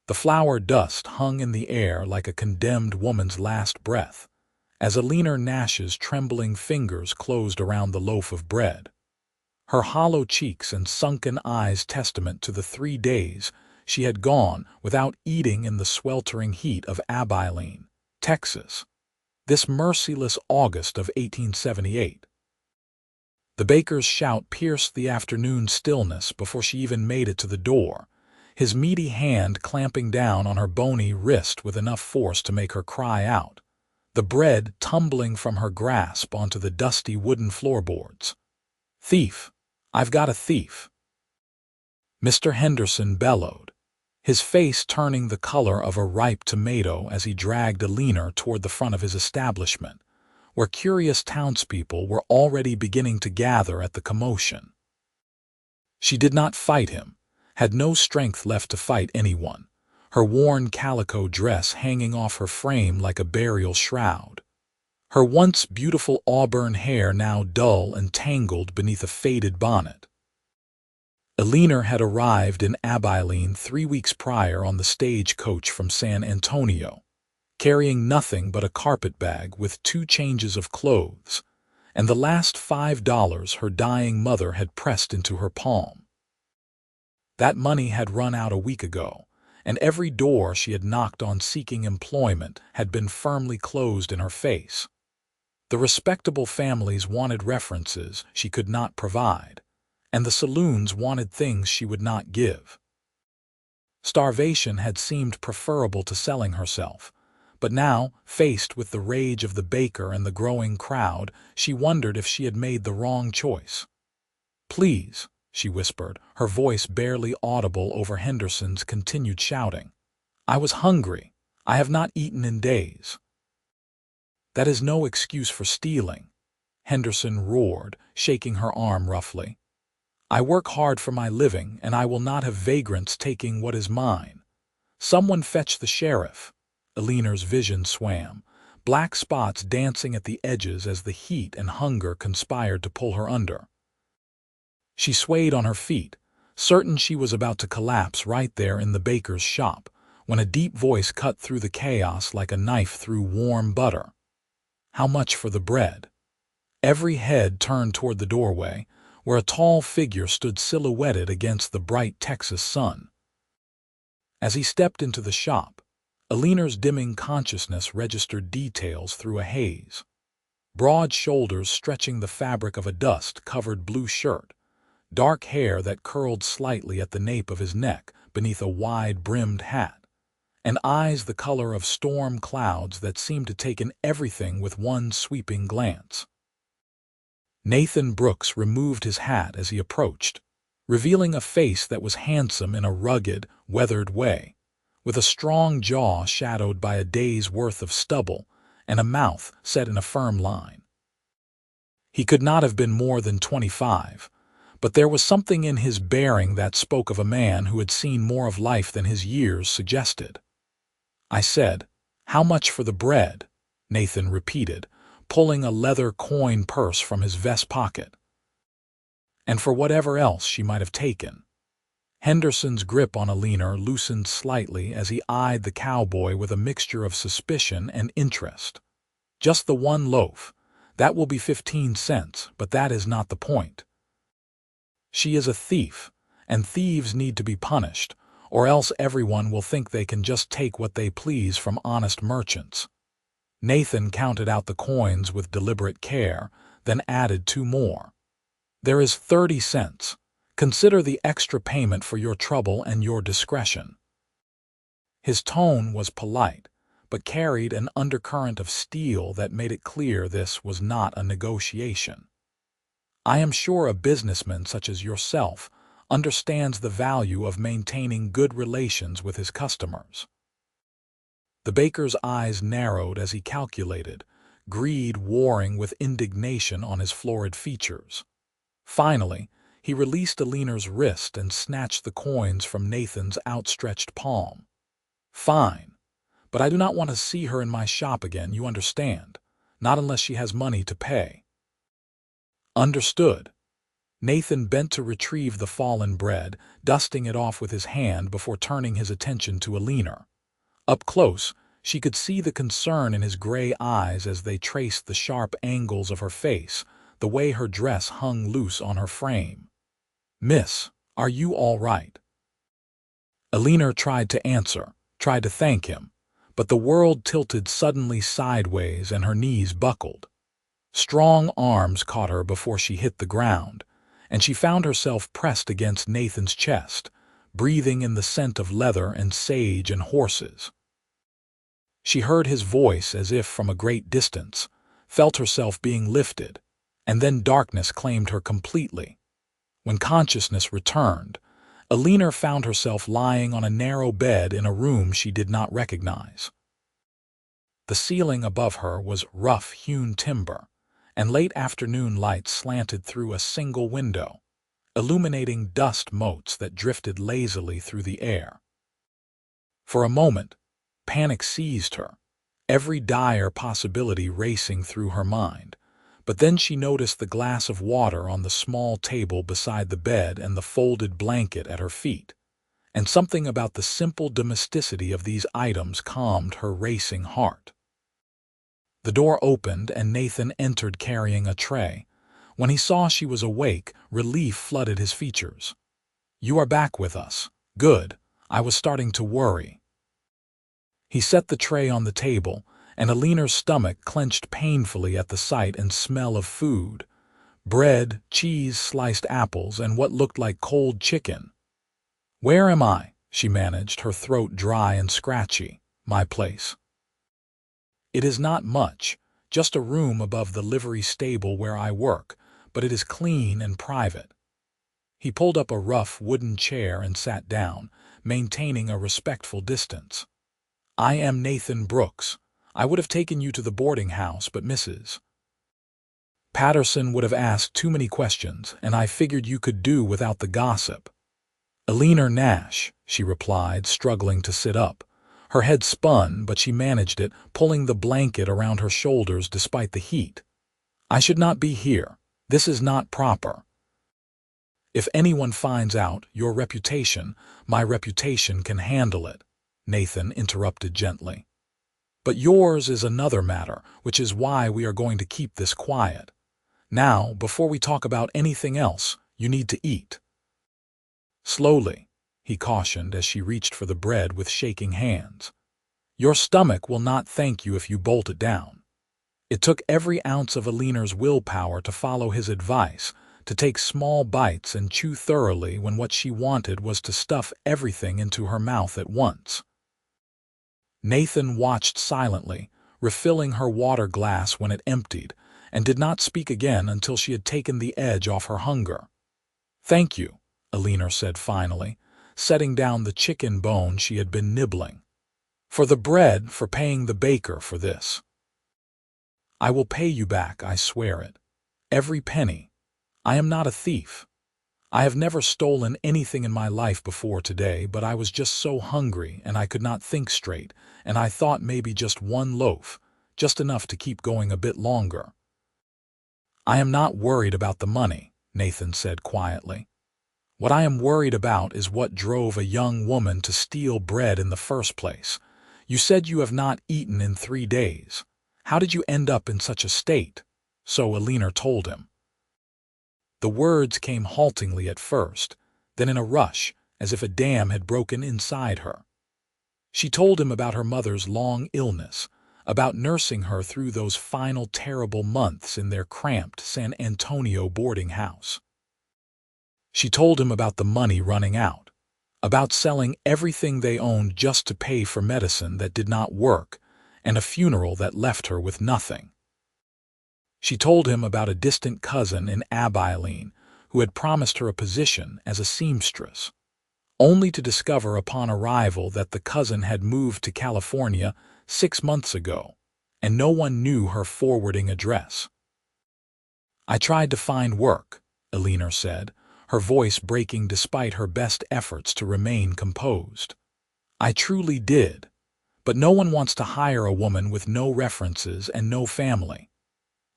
The flour dust hung in the air like a condemned woman's last breath, as Eleanor Nash's trembling fingers closed around the loaf of bread. Her hollow cheeks and sunken eyes testament to the 3 days she had gone without eating in the sweltering heat of Abilene, Texas, this merciless August of 1878. The baker's shout pierced the afternoon stillness before she even made it to the door, his meaty hand clamping down on her bony wrist with enough force to make her cry out, the bread tumbling from her grasp onto the dusty wooden floorboards. "Thief! I've got a thief!" Mr. Henderson bellowed, his face turning the color of a ripe tomato as he dragged Eleanor toward the front of his establishment, where curious townspeople were already beginning to gather at the commotion. She did not fight him, had no strength left to fight anyone, her worn calico dress hanging off her frame like a burial shroud, her once beautiful auburn hair now dull and tangled beneath a faded bonnet. Eleanor had arrived in Abilene 3 weeks prior on the stagecoach from San Antonio, carrying nothing but a carpet bag with 2 changes of clothes, and the last $5 her dying mother had pressed into her palm. That money had run out a week ago, and every door she had knocked on seeking employment had been firmly closed in her face. The respectable families wanted references she could not provide, and the saloons wanted things she would not give. Starvation had seemed preferable to selling herself, but now, faced with the rage of the baker and the growing crowd, she wondered if she had made the wrong choice. "Please," she whispered, her voice barely audible over Henderson's continued shouting. "I was hungry. I have not eaten in days." "That is no excuse for stealing," Henderson roared, shaking her arm roughly. "I work hard for my living, and I will not have vagrants taking what is mine. Someone fetch the sheriff." Eleanor's vision swam, black spots dancing at the edges as the heat and hunger conspired to pull her under. She swayed on her feet, certain she was about to collapse right there in the baker's shop, when a deep voice cut through the chaos like a knife through warm butter. "How much for the bread?" Every head turned toward the doorway, where a tall figure stood silhouetted against the bright Texas sun. As he stepped into the shop, Eleanor's dimming consciousness registered details through a haze. Broad shoulders stretching the fabric of a dust-covered blue shirt, dark hair that curled slightly at the nape of his neck beneath a wide-brimmed hat, and eyes the color of storm clouds that seemed to take in everything with one sweeping glance. Nathan Brooks removed his hat as he approached, revealing a face that was handsome in a rugged, weathered way, with a strong jaw shadowed by a day's worth of stubble and a mouth set in a firm line. He could not have been more than 25, but there was something in his bearing that spoke of a man who had seen more of life than his years suggested. "I said, 'How much for the bread?'" Nathan repeated, pulling a leather coin purse from his vest pocket. "And for whatever else she might have taken." Henderson's grip on Eleanor loosened slightly as he eyed the cowboy with a mixture of suspicion and interest. "Just the 1 loaf. That will be 15 cents, but that is not the point. She is a thief, and thieves need to be punished, or else everyone will think they can just take what they please from honest merchants." Nathan counted out the coins with deliberate care, then added 2 more. "There is 30 cents. Consider the extra payment for your trouble and your discretion." His tone was polite, but carried an undercurrent of steel that made it clear this was not a negotiation. "I am sure a businessman such as yourself understands the value of maintaining good relations with his customers." The baker's eyes narrowed as he calculated, greed warring with indignation on his florid features. Finally, he released Eleanor's wrist and snatched the coins from Nathan's outstretched palm. "Fine, but I do not want to see her in my shop again, you understand, not unless she has money to pay." "Understood." Nathan bent to retrieve the fallen bread, dusting it off with his hand before turning his attention to Eleanor. Up close, she could see the concern in his gray eyes as they traced the sharp angles of her face, the way her dress hung loose on her frame. "Miss, are you all right?" Eleanor tried to answer, tried to thank him, but the world tilted suddenly sideways and her knees buckled. Strong arms caught her before she hit the ground, and she found herself pressed against Nathan's chest, breathing in the scent of leather and sage and horses. She heard his voice as if from a great distance, felt herself being lifted, and then darkness claimed her completely. When consciousness returned, Eleanor found herself lying on a narrow bed in a room she did not recognize. The ceiling above her was rough-hewn timber, and late afternoon light slanted through a single window, illuminating dust motes that drifted lazily through the air. For a moment, panic seized her, every dire possibility racing through her mind. But then she noticed the glass of water on the small table beside the bed and the folded blanket at her feet, and something about the simple domesticity of these items calmed her racing heart. The door opened and Nathan entered carrying a tray. When he saw she was awake, relief flooded his features. "You are back with us. Good. I was starting to worry." He set the tray on the table, and Eleanor's stomach clenched painfully at the sight and smell of food. Bread, cheese, sliced apples, and what looked like cold chicken. "Where am I?" she managed, her throat dry and scratchy. "My place." "It is not much, just a room above the livery stable where I work, but it is clean and private." He pulled up a rough wooden chair and sat down, maintaining a respectful distance. "I am Nathan Brooks. I would have taken you to the boarding house, but Mrs. Patterson would have asked too many questions, and I figured you could do without the gossip." "Eleanor Nash," she replied, struggling to sit up. Her head spun, but she managed it, pulling the blanket around her shoulders despite the heat. "I should not be here. This is not proper." "If anyone finds out, your reputation, my reputation can handle it," Nathan interrupted gently. "But yours is another matter, which is why we are going to keep this quiet. Now, before we talk about anything else, you need to eat." "Slowly," he cautioned as she reached for the bread with shaking hands. "Your stomach will not thank you if you bolt it down." It took every ounce of Eleanor's willpower to follow his advice, to take small bites and chew thoroughly when what she wanted was to stuff everything into her mouth at once. Nathan watched silently, refilling her water glass when it emptied, and did not speak again until she had taken the edge off her hunger. "Thank you," Eleanor said finally, setting down the chicken bone she had been nibbling. "For the bread, for paying the baker for this. I will pay you back, I swear it. Every penny. I am not a thief. I have never stolen anything in my life before today, but I was just so hungry and I could not think straight, and I thought maybe just one loaf, just enough to keep going a bit longer." "I am not worried about the money," Nathan said quietly. "What I am worried about is what drove a young woman to steal bread in the first place. You said you have not eaten in 3 days. How did you end up in such a state?" So Eleanor told him. The words came haltingly at first, then in a rush, as if a dam had broken inside her. She told him about her mother's long illness, about nursing her through those final terrible months in their cramped San Antonio boarding house. She told him about the money running out, about selling everything they owned just to pay for medicine that did not work, and a funeral that left her with nothing. She told him about a distant cousin in Abilene who had promised her a position as a seamstress, only to discover upon arrival that the cousin had moved to California 6 months ago, and no one knew her forwarding address. "I tried to find work," Eleanor said, her voice breaking despite her best efforts to remain composed. "I truly did, but no one wants to hire a woman with no references and no family.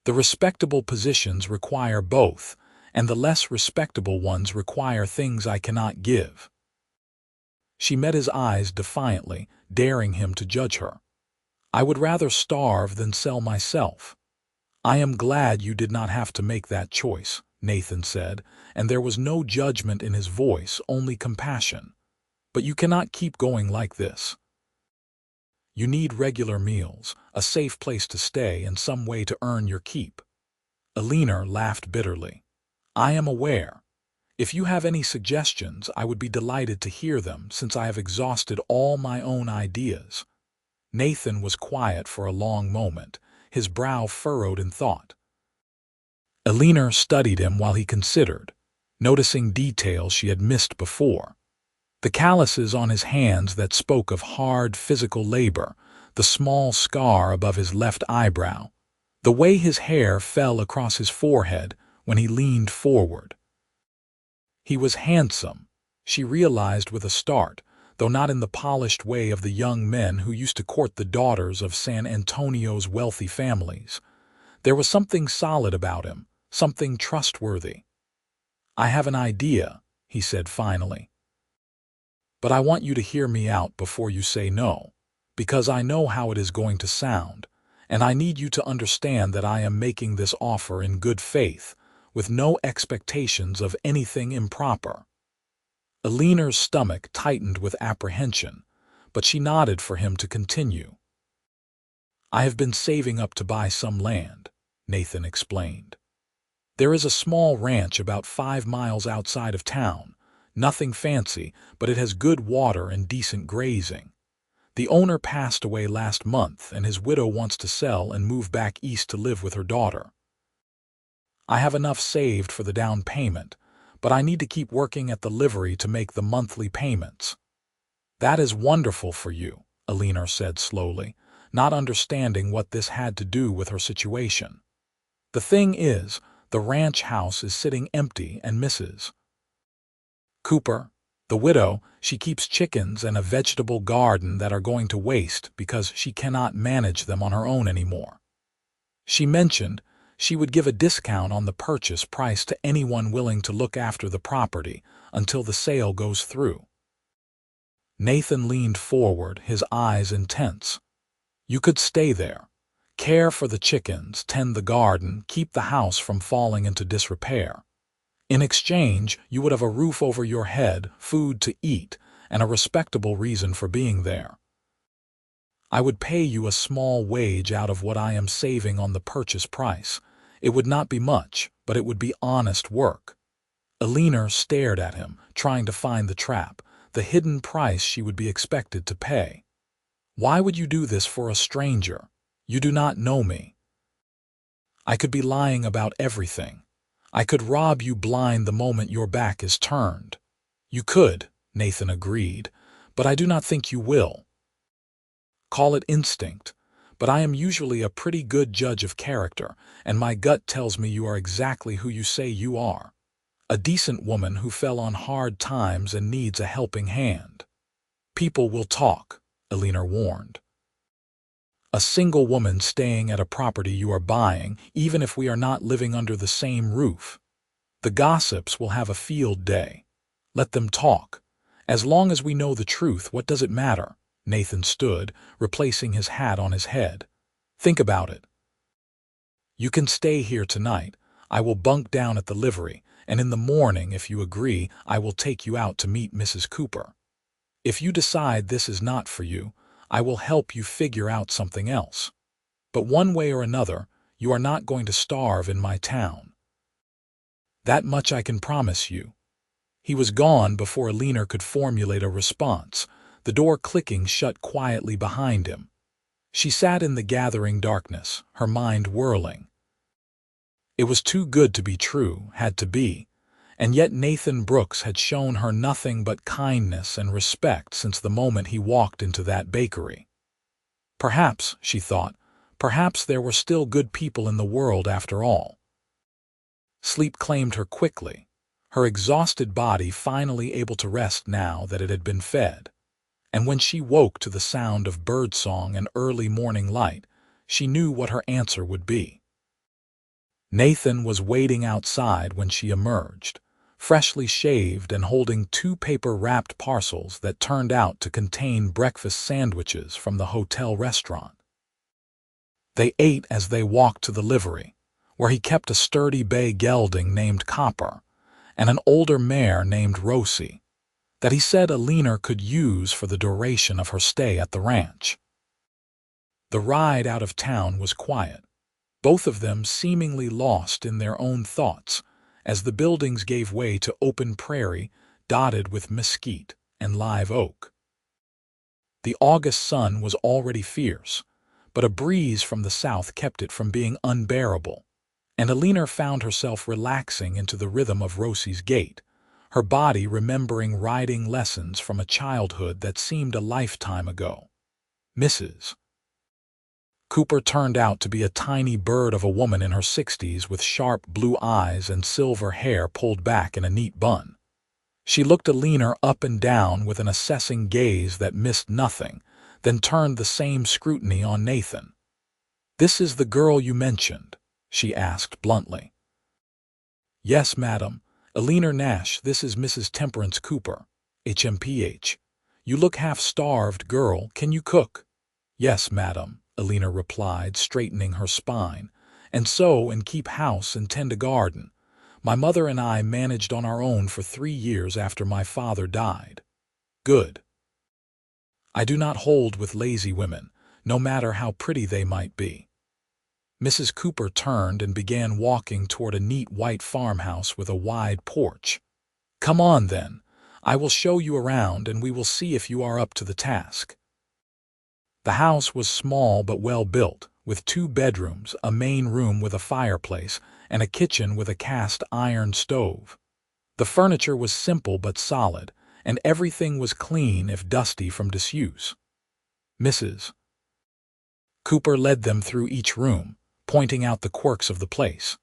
The respectable positions require both, and the less respectable ones require things I cannot give." She met his eyes defiantly, daring him to judge her. "I would rather starve than sell myself." "I am glad you did not have to make that choice," Nathan said, and there was no judgment in his voice, only compassion. "But you cannot keep going like this. You need regular meals, a safe place to stay, and some way to earn your keep." Eleanor laughed bitterly. "I am aware. If you have any suggestions, I would be delighted to hear them, since I have exhausted all my own ideas." Nathan was quiet for a long moment, his brow furrowed in thought. Eleanor studied him while he considered, noticing details she had missed before. The calluses on his hands that spoke of hard physical labor, the small scar above his left eyebrow, the way his hair fell across his forehead when he leaned forward. He was handsome, she realized with a start, though not in the polished way of the young men who used to court the daughters of San Antonio's wealthy families. There was something solid about him, something trustworthy. "I have an idea," he said finally. "But I want you to hear me out before you say no, because I know how it is going to sound, and I need you to understand that I am making this offer in good faith, with no expectations of anything improper." Eleanor's stomach tightened with apprehension, but she nodded for him to continue. "I have been saving up to buy some land," Nathan explained. "There is a small ranch about 5 miles outside of town. Nothing fancy, but it has good water and decent grazing. The owner passed away last month, and his widow wants to sell and move back east to live with her daughter. I have enough saved for the down payment, but I need to keep working at the livery to make the monthly payments." "That is wonderful for you," Eleanor said slowly, not understanding what this had to do with her situation. "The thing is, the ranch house is sitting empty, and Mrs. Cooper, the widow, she keeps chickens and a vegetable garden that are going to waste because she cannot manage them on her own anymore. She mentioned she would give a discount on the purchase price to anyone willing to look after the property until the sale goes through." Nathan leaned forward, his eyes intense. "You could stay there, care for the chickens, tend the garden, keep the house from falling into disrepair. In exchange, you would have a roof over your head, food to eat, and a respectable reason for being there. I would pay you a small wage out of what I am saving on the purchase price. It would not be much, but it would be honest work." Eleanor stared at him, trying to find the trap, the hidden price she would be expected to pay. "Why would you do this for a stranger? You do not know me." "I could be lying about everything. I could rob you blind the moment your back is turned." "You could," Nathan agreed, "but I do not think you will. Call it instinct, but I am usually a pretty good judge of character, and my gut tells me you are exactly who you say you are. A decent woman who fell on hard times and needs a helping hand." "People will talk," Eleanor warned. "A single woman staying at a property you are buying, even if we are not living under the same roof. The gossips will have a field day. Let them talk. As long as we know the truth, what does it matter?" Nathan stood, replacing his hat on his head. "Think about it. You can stay here tonight. I will bunk down at the livery, and in the morning, if you agree, I will take you out to meet Mrs. Cooper. If you decide this is not for you, I will help you figure out something else. But one way or another, you are not going to starve in my town. That much I can promise you." He was gone before Eleanor could formulate a response, the door clicking shut quietly behind him. She sat in the gathering darkness, her mind whirling. It was too good to be true, had to be, and yet Nathan Brooks had shown her nothing but kindness and respect since the moment he walked into that bakery. Perhaps, she thought, perhaps there were still good people in the world after all. Sleep claimed her quickly, her exhausted body finally able to rest now that it had been fed. And when she woke to the sound of birdsong and early morning light, she knew what her answer would be. Nathan was waiting outside when she emerged, freshly shaved and holding two paper-wrapped parcels that turned out to contain breakfast sandwiches from the hotel restaurant. They ate as they walked to the livery, where he kept a sturdy bay gelding named Copper and an older mare named Rosie that he said Eleanor could use for the duration of her stay at the ranch. The ride out of town was quiet, both of them seemingly lost in their own thoughts as the buildings gave way to open prairie dotted with mesquite and live oak. The August sun was already fierce, but a breeze from the south kept it from being unbearable, and Eleanor found herself relaxing into the rhythm of Rosie's gait, her body remembering riding lessons from a childhood that seemed a lifetime ago. Mrs. Cooper turned out to be a tiny bird of a woman in her 60s with sharp blue eyes and silver hair pulled back in a neat bun. She looked Eleanor up and down with an assessing gaze that missed nothing, then turned the same scrutiny on Nathan. "This is the girl you mentioned?" she asked bluntly. "Yes, madam. Eleanor Nash, this is Mrs. Temperance Cooper, HMPH. You look half-starved, girl. Can you cook?" "Yes, madam," Eleanor replied, straightening her spine, "and sew and keep house and tend a garden. My mother and I managed on our own for 3 years after my father died." "Good." "I do not hold with lazy women, no matter how pretty they might be." Mrs. Cooper turned and began walking toward a neat white farmhouse with a wide porch. "Come on, then. I will show you around and we will see if you are up to the task." The house was small but well built, with 2 bedrooms, a main room with a fireplace, and a kitchen with a cast-iron stove. The furniture was simple but solid, and everything was clean if dusty from disuse. Mrs. Cooper led them through each room, pointing out the quirks of the place.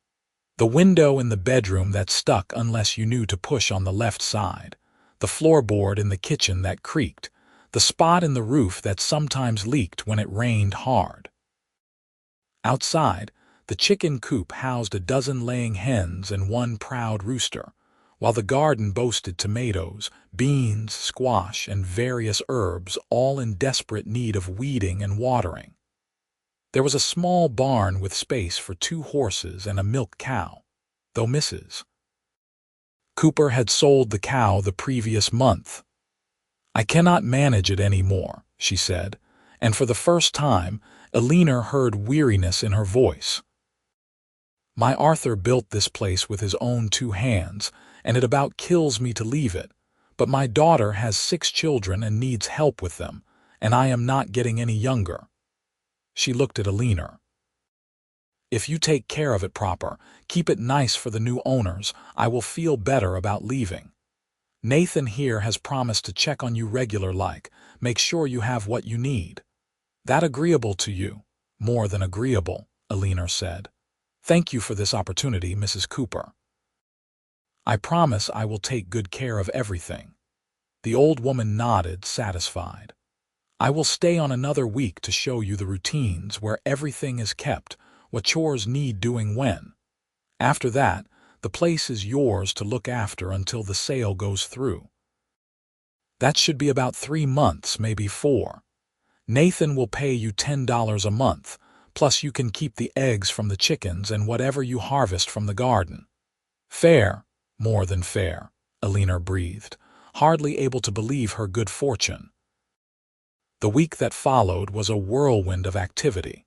The window in the bedroom that stuck unless you knew to push on the left side, the floorboard in the kitchen that creaked, the spot in the roof that sometimes leaked when it rained hard. Outside, the chicken coop housed a dozen laying hens and 1 proud rooster, while the garden boasted tomatoes, beans, squash, and various herbs, all in desperate need of weeding and watering. There was a small barn with space for 2 horses and a milk cow, though Mrs. Cooper had sold the cow the previous month. "I cannot manage it any more," she said, and for the first time, Eleanor heard weariness in her voice. "My Arthur built this place with his own 2 hands, and it about kills me to leave it, but my daughter has 6 children and needs help with them, and I am not getting any younger." She looked at Eleanor. "If you take care of it proper, keep it nice for the new owners, I will feel better about leaving. Nathan here has promised to check on you regular like, make sure you have what you need. That agreeable to you?" "More than agreeable," Eleanor said. "Thank you for this opportunity, Mrs. Cooper. I promise I will take good care of everything." The old woman nodded, satisfied. "I will stay on another week to show you the routines where everything is kept, what chores need doing when. After that, the place is yours to look after until the sale goes through. That should be about 3 months, maybe 4. Nathan will pay you $10 a month, plus you can keep the eggs from the chickens and whatever you harvest from the garden." "Fair, more than fair," Eleanor breathed, hardly able to believe her good fortune. The week that followed was a whirlwind of activity.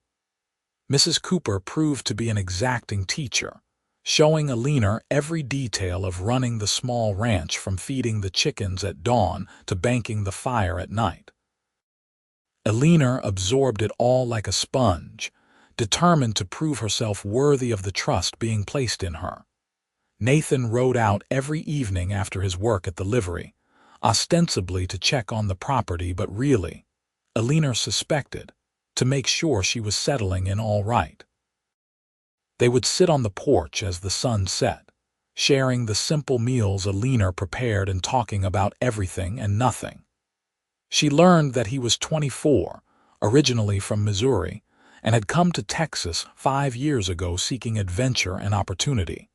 Mrs. Cooper proved to be an exacting teacher, showing Eleanor every detail of running the small ranch from feeding the chickens at dawn to banking the fire at night. Eleanor absorbed it all like a sponge, determined to prove herself worthy of the trust being placed in her. Nathan rode out every evening after his work at the livery, ostensibly to check on the property, but really, Eleanor suspected, to make sure she was settling in all right. They would sit on the porch as the sun set, sharing the simple meals Eleanor prepared and talking about everything and nothing. She learned that he was 24, originally from Missouri, and had come to Texas 5 years ago seeking adventure and opportunity.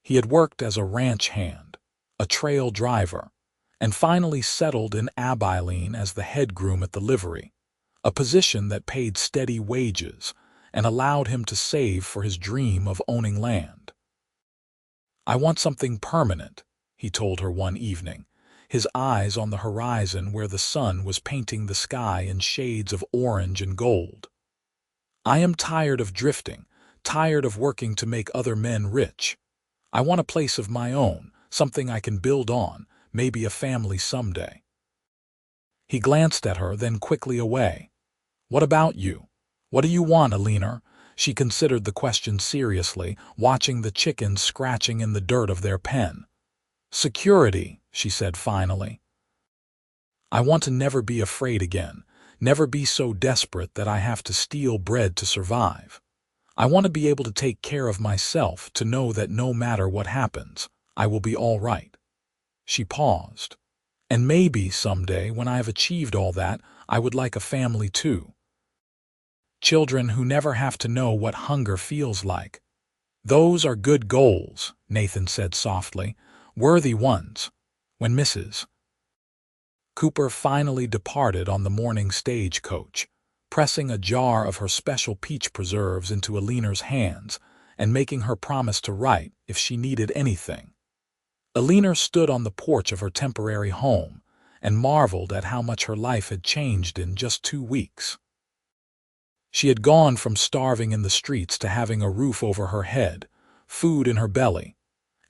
He had worked as a ranch hand, a trail driver, and finally settled in Abilene as the head groom at the livery, a position that paid steady wages and allowed him to save for his dream of owning land. "I want something permanent," he told her one evening, his eyes on the horizon where the sun was painting the sky in shades of orange and gold. "I am tired of drifting, tired of working to make other men rich. I want a place of my own, something I can build on, maybe a family someday." He glanced at her, then quickly away. "What about you? What do you want, Eleanor?" She considered the question seriously, watching the chickens scratching in the dirt of their pen. "Security," she said finally. "I want to never be afraid again, never be so desperate that I have to steal bread to survive. I want to be able to take care of myself, to know that no matter what happens, I will be all right." She paused. "And maybe someday, when I have achieved all that, I would like a family too. Children who never have to know what hunger feels like." "Those are good goals," Nathan said softly, "worthy ones." When Mrs. Cooper finally departed on the morning stagecoach, pressing a jar of her special peach preserves into Eleanor's hands and making her promise to write if she needed anything, Eleanor stood on the porch of her temporary home and marveled at how much her life had changed in just 2 weeks. She had gone from starving in the streets to having a roof over her head, food in her belly,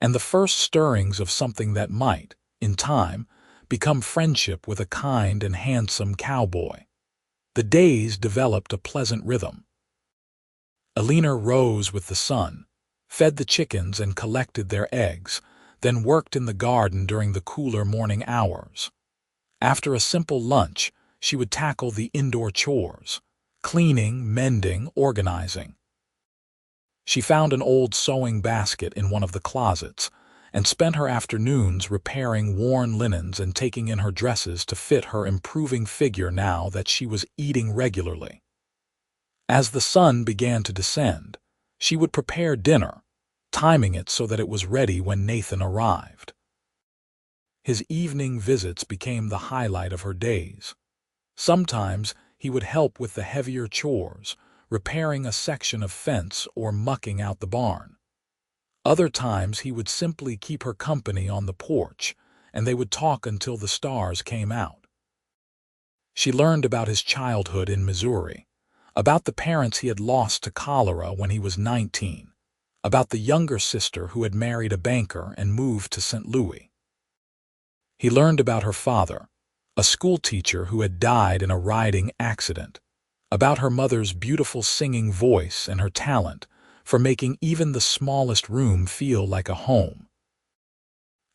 and the first stirrings of something that might, in time, become friendship with a kind and handsome cowboy. The days developed a pleasant rhythm. Eleanor rose with the sun, fed the chickens and collected their eggs, then worked in the garden during the cooler morning hours. After a simple lunch, she would tackle the indoor chores, cleaning, mending, organizing. She found an old sewing basket in one of the closets and spent her afternoons repairing worn linens and taking in her dresses to fit her improving figure now that she was eating regularly. As the sun began to descend, she would prepare dinner, timing it so that it was ready when Nathan arrived. His evening visits became the highlight of her days. Sometimes he would help with the heavier chores, repairing a section of fence or mucking out the barn. Other times he would simply keep her company on the porch, and they would talk until the stars came out. She learned about his childhood in Missouri, about the parents he had lost to cholera when he was 19, about the younger sister who had married a banker and moved to St. Louis. He learned about her father, a schoolteacher who had died in a riding accident, about her mother's beautiful singing voice and her talent for making even the smallest room feel like a home.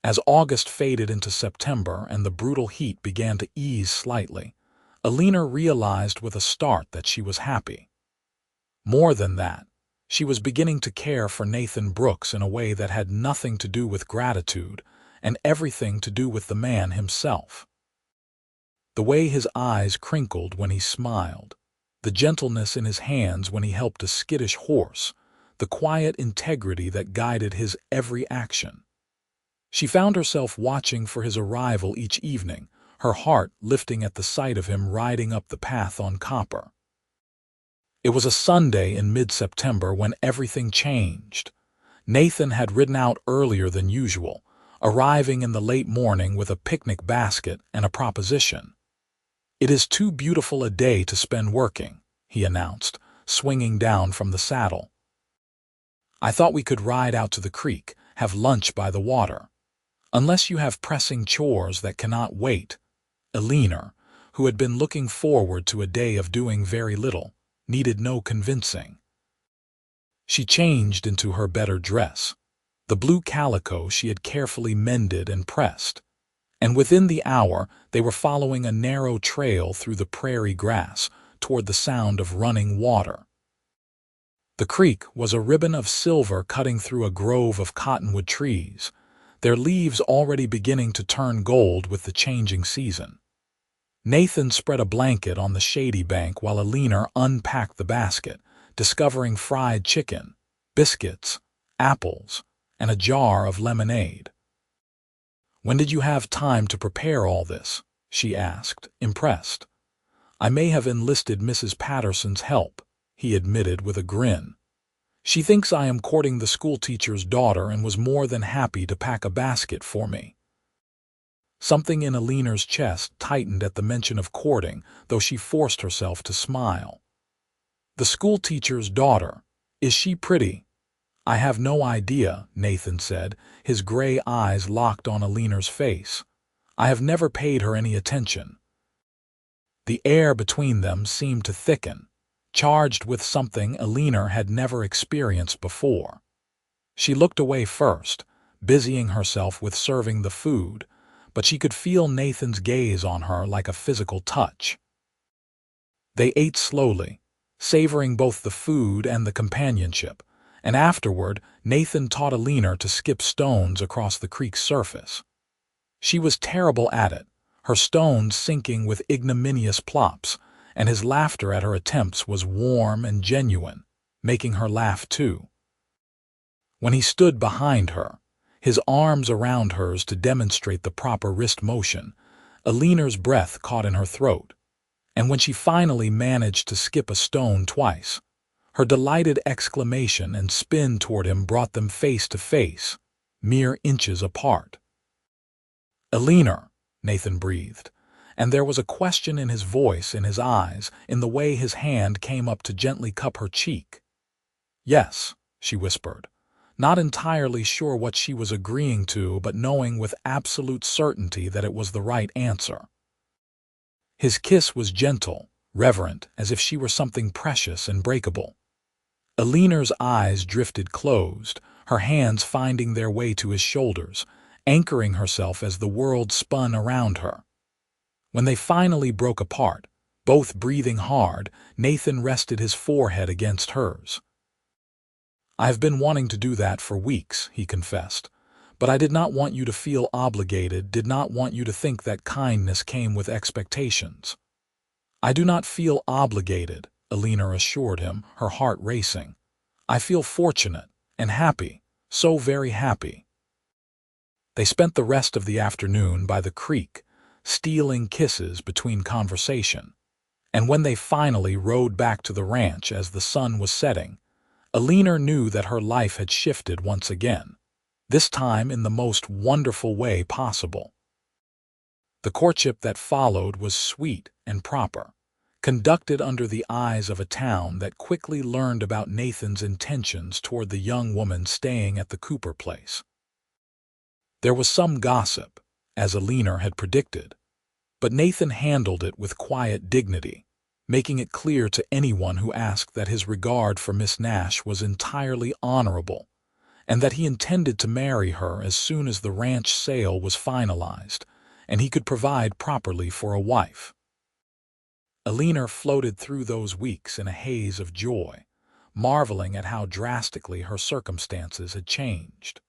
As August faded into September and the brutal heat began to ease slightly, Eleanor realized with a start that she was happy. More than that, she was beginning to care for Nathan Brooks in a way that had nothing to do with gratitude and everything to do with the man himself. The way his eyes crinkled when he smiled, the gentleness in his hands when he helped a skittish horse, the quiet integrity that guided his every action. She found herself watching for his arrival each evening, her heart lifting at the sight of him riding up the path on Copper. It was a Sunday in mid-September when everything changed. Nathan had ridden out earlier than usual, arriving in the late morning with a picnic basket and a proposition. "It is too beautiful a day to spend working," he announced, swinging down from the saddle. "I thought we could ride out to the creek, have lunch by the water. Unless you have pressing chores that cannot wait." Eleanor, who had been looking forward to a day of doing very little, needed no convincing. She changed into her better dress, the blue calico she had carefully mended and pressed, and within the hour they were following a narrow trail through the prairie grass toward the sound of running water. The creek was a ribbon of silver cutting through a grove of cottonwood trees, their leaves already beginning to turn gold with the changing season. Nathan spread a blanket on the shady bank while Eleanor unpacked the basket, discovering fried chicken, biscuits, apples, and a jar of lemonade. "When did you have time to prepare all this?" she asked, impressed. "I may have enlisted Mrs. Patterson's help," he admitted with a grin. "She thinks I am courting the schoolteacher's daughter and was more than happy to pack a basket for me." Something in Eleanor's chest tightened at the mention of courting, though she forced herself to smile. "The schoolteacher's daughter. Is she pretty?" "I have no idea," Nathan said, his gray eyes locked on Eleanor's face. "I have never paid her any attention." The air between them seemed to thicken, charged with something Eleanor had never experienced before. She looked away first, busying herself with serving the food, but she could feel Nathan's gaze on her like a physical touch. They ate slowly, savoring both the food and the companionship, and afterward Nathan taught Eleanor to skip stones across the creek's surface. She was terrible at it, her stones sinking with ignominious plops, and his laughter at her attempts was warm and genuine, making her laugh too. When he stood behind her, his arms around hers to demonstrate the proper wrist motion, Eleanor's breath caught in her throat, and when she finally managed to skip a stone twice, her delighted exclamation and spin toward him brought them face to face, mere inches apart. "Eleanor," Nathan breathed, and there was a question in his voice, in his eyes, in the way his hand came up to gently cup her cheek. "Yes," she whispered, not entirely sure what she was agreeing to, but knowing with absolute certainty that it was the right answer. His kiss was gentle, reverent, as if she were something precious and breakable. Eleanor's eyes drifted closed, her hands finding their way to his shoulders, anchoring herself as the world spun around her. When they finally broke apart, both breathing hard, Nathan rested his forehead against hers. "I've been wanting to do that for weeks," he confessed, "but I did not want you to feel obligated, did not want you to think that kindness came with expectations." "I do not feel obligated," Eleanor assured him, her heart racing. "I feel fortunate and happy, so very happy." They spent the rest of the afternoon by the creek, stealing kisses between conversation, and when they finally rode back to the ranch as the sun was setting, Eleanor knew that her life had shifted once again, this time in the most wonderful way possible. The courtship that followed was sweet and proper, conducted under the eyes of a town that quickly learned about Nathan's intentions toward the young woman staying at the Cooper place. There was some gossip, as Eleanor had predicted, but Nathan handled it with quiet dignity, making it clear to anyone who asked that his regard for Miss Nash was entirely honorable, and that he intended to marry her as soon as the ranch sale was finalized, and he could provide properly for a wife. Eleanor floated through those weeks in a haze of joy, marveling at how drastically her circumstances had changed.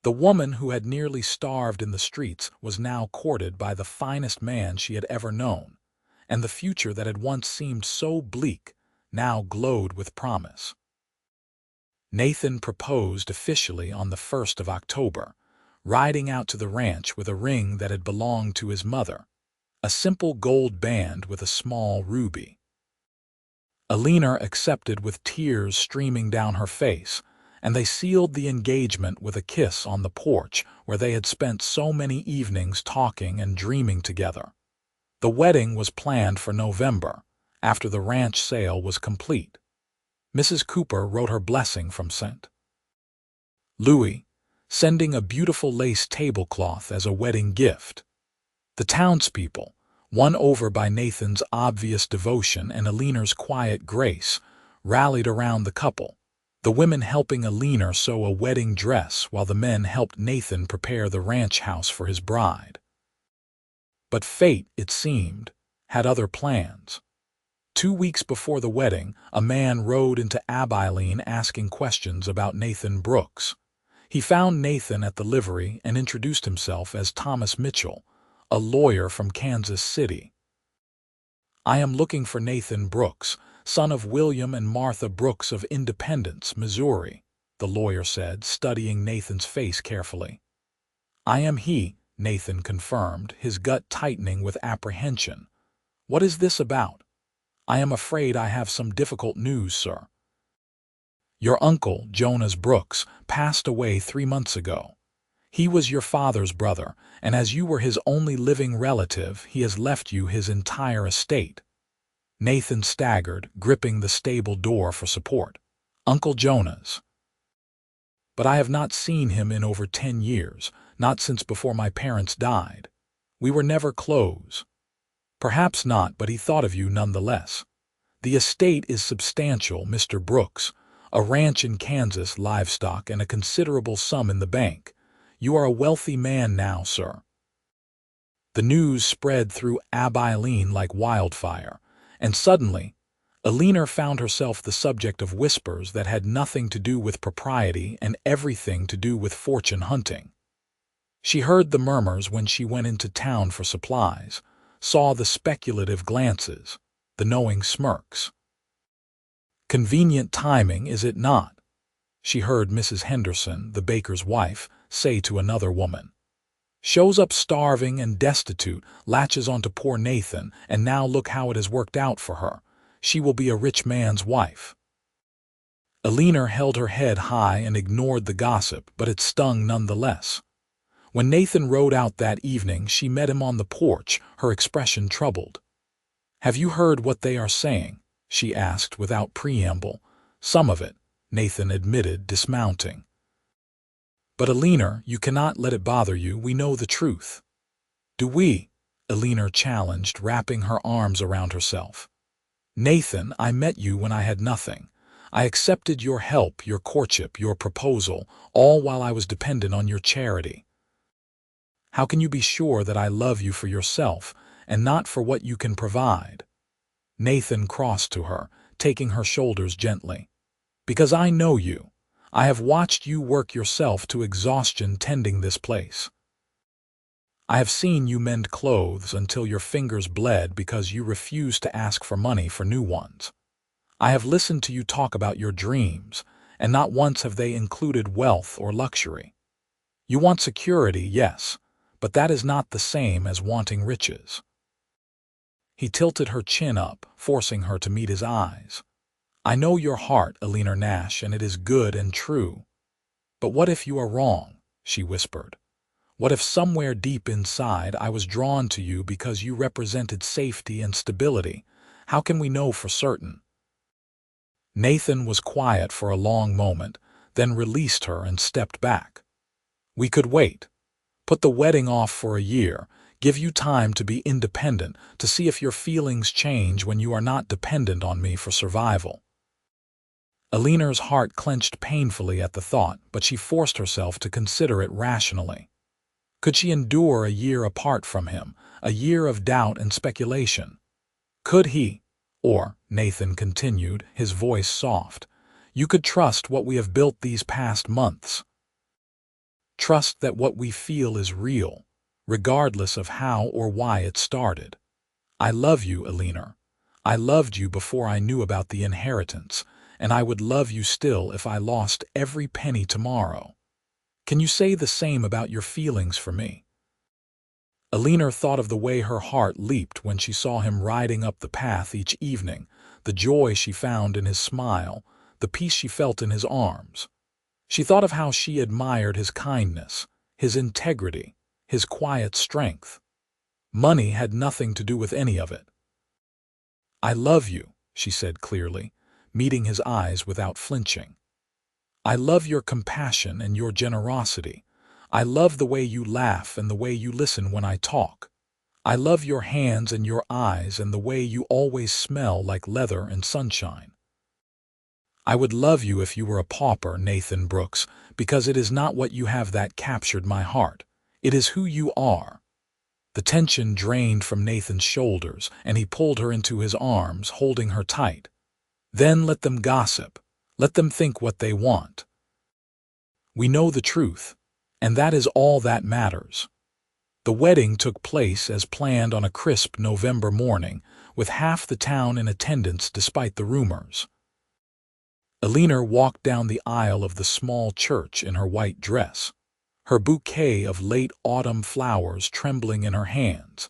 The woman who had nearly starved in the streets was now courted by the finest man she had ever known, and the future that had once seemed so bleak now glowed with promise. Nathan proposed officially on the 1st of October, riding out to the ranch with a ring that had belonged to his mother, a simple gold band with a small ruby. Eleanor accepted with tears streaming down her face, and they sealed the engagement with a kiss on the porch where they had spent so many evenings talking and dreaming together. The wedding was planned for November, after the ranch sale was complete. Mrs. Cooper wrote her blessing from St. Louis, sending a beautiful lace tablecloth as a wedding gift. The townspeople, won over by Nathan's obvious devotion and Eleanor's quiet grace, rallied around the couple, the women helping Eleanor sew a wedding dress while the men helped Nathan prepare the ranch house for his bride. But fate, it seemed, had other plans. 2 weeks before the wedding, a man rode into Abilene asking questions about Nathan Brooks. He found Nathan at the livery and introduced himself as Thomas Mitchell, a lawyer from Kansas City. I am looking for Nathan Brooks, son of William and Martha Brooks of Independence, Missouri, the lawyer said, studying Nathan's face carefully. I am he, Nathan confirmed, his gut tightening with apprehension. What is this about? I am afraid I have some difficult news, sir. Your uncle, Jonas Brooks, passed away 3 months ago. He was your father's brother, and as you were his only living relative, he has left you his entire estate. Nathan staggered, gripping the stable door for support. Uncle Jonas. But I have not seen him in over 10 years, not since before my parents died. We were never close. Perhaps not, but he thought of you nonetheless. The estate is substantial, Mr. Brooks. A ranch in Kansas, livestock, and a considerable sum in the bank. You are a wealthy man now, sir. The news spread through Abilene like wildfire, and suddenly, Eleanor found herself the subject of whispers that had nothing to do with propriety and everything to do with fortune hunting. She heard the murmurs when she went into town for supplies, saw the speculative glances, the knowing smirks. Convenient timing, is it not? She heard Mrs. Henderson, the baker's wife, say to another woman. Shows up starving and destitute, latches onto poor Nathan, and now look how it has worked out for her. She will be a rich man's wife. Eleanor held her head high and ignored the gossip, but it stung nonetheless. When Nathan rode out that evening, she met him on the porch, her expression troubled. Have you heard what they are saying? She asked without preamble. Some of it, Nathan admitted, dismounting. But Eleanor, you cannot let it bother you. We know the truth. Do we? Eleanor challenged, wrapping her arms around herself. Nathan, I met you when I had nothing. I accepted your help, your courtship, your proposal, all while I was dependent on your charity. How can you be sure that I love you for yourself and not for what you can provide? Nathan crossed to her, taking her shoulders gently. Because I know you. I have watched you work yourself to exhaustion tending this place. I have seen you mend clothes until your fingers bled because you refused to ask for money for new ones. I have listened to you talk about your dreams, and not once have they included wealth or luxury. You want security, yes, but that is not the same as wanting riches. He tilted her chin up, forcing her to meet his eyes. I know your heart, Eleanor Nash, and it is good and true. But what if you are wrong? She whispered. What if somewhere deep inside I was drawn to you because you represented safety and stability? How can we know for certain? Nathan was quiet for a long moment, then released her and stepped back. We could wait. Put the wedding off for a year. Give you time to be independent, to see if your feelings change when you are not dependent on me for survival. Eleanor's heart clenched painfully at the thought, but she forced herself to consider it rationally. Could she endure a year apart from him, a year of doubt and speculation? Could he? Or, Nathan continued, his voice soft, you could trust what we have built these past months. Trust that what we feel is real, regardless of how or why it started. I love you, Eleanor. I loved you before I knew about the inheritance, and I would love you still if I lost every penny tomorrow. Can you say the same about your feelings for me? Eleanor thought of the way her heart leaped when she saw him riding up the path each evening, the joy she found in his smile, the peace she felt in his arms. She thought of how she admired his kindness, his integrity, his quiet strength. Money had nothing to do with any of it. I love you, she said clearly, meeting his eyes without flinching. I love your compassion and your generosity. I love the way you laugh and the way you listen when I talk. I love your hands and your eyes and the way you always smell like leather and sunshine. I would love you if you were a pauper, Nathan Brooks, because it is not what you have that captured my heart. It is who you are. The tension drained from Nathan's shoulders, and he pulled her into his arms, holding her tight. Then let them gossip. Let them think what they want. We know the truth, and that is all that matters. The wedding took place as planned on a crisp November morning, with half the town in attendance despite the rumors. Eleanor walked down the aisle of the small church in her white dress, her bouquet of late autumn flowers trembling in her hands,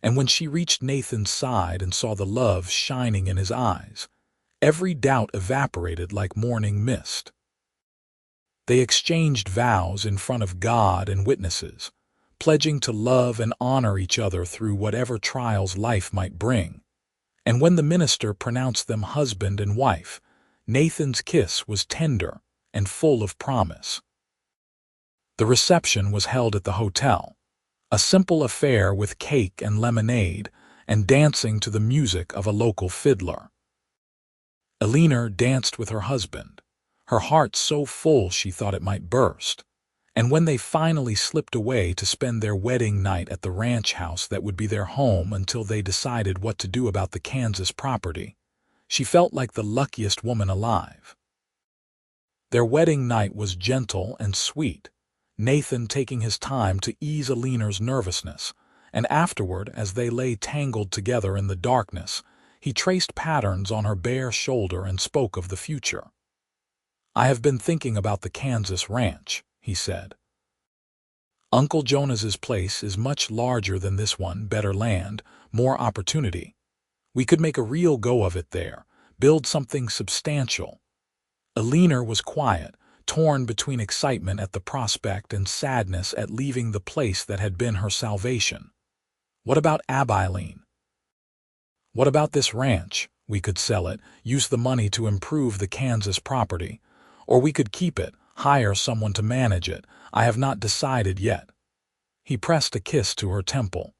and when she reached Nathan's side and saw the love shining in his eyes, every doubt evaporated like morning mist. They exchanged vows in front of God and witnesses, pledging to love and honor each other through whatever trials life might bring. And when the minister pronounced them husband and wife, Nathan's kiss was tender and full of promise. The reception was held at the hotel, a simple affair with cake and lemonade and dancing to the music of a local fiddler. Eleanor danced with her husband, her heart so full she thought it might burst, and when they finally slipped away to spend their wedding night at the ranch house that would be their home until they decided what to do about the Kansas property, she felt like the luckiest woman alive. Their wedding night was gentle and sweet, Nathan taking his time to ease Eleanor's nervousness, and afterward, as they lay tangled together in the darkness, he traced patterns on her bare shoulder and spoke of the future. "I have been thinking about the Kansas ranch," he said. "Uncle Jonas's place is much larger than this one, better land, more opportunity. We could make a real go of it there, build something substantial." Eleanor was quiet, torn between excitement at the prospect and sadness at leaving the place that had been her salvation. "What about Abilene? What about this ranch? We could sell it, use the money to improve the Kansas property. Or we could keep it, hire someone to manage it. I have not decided yet." He pressed a kiss to her temple.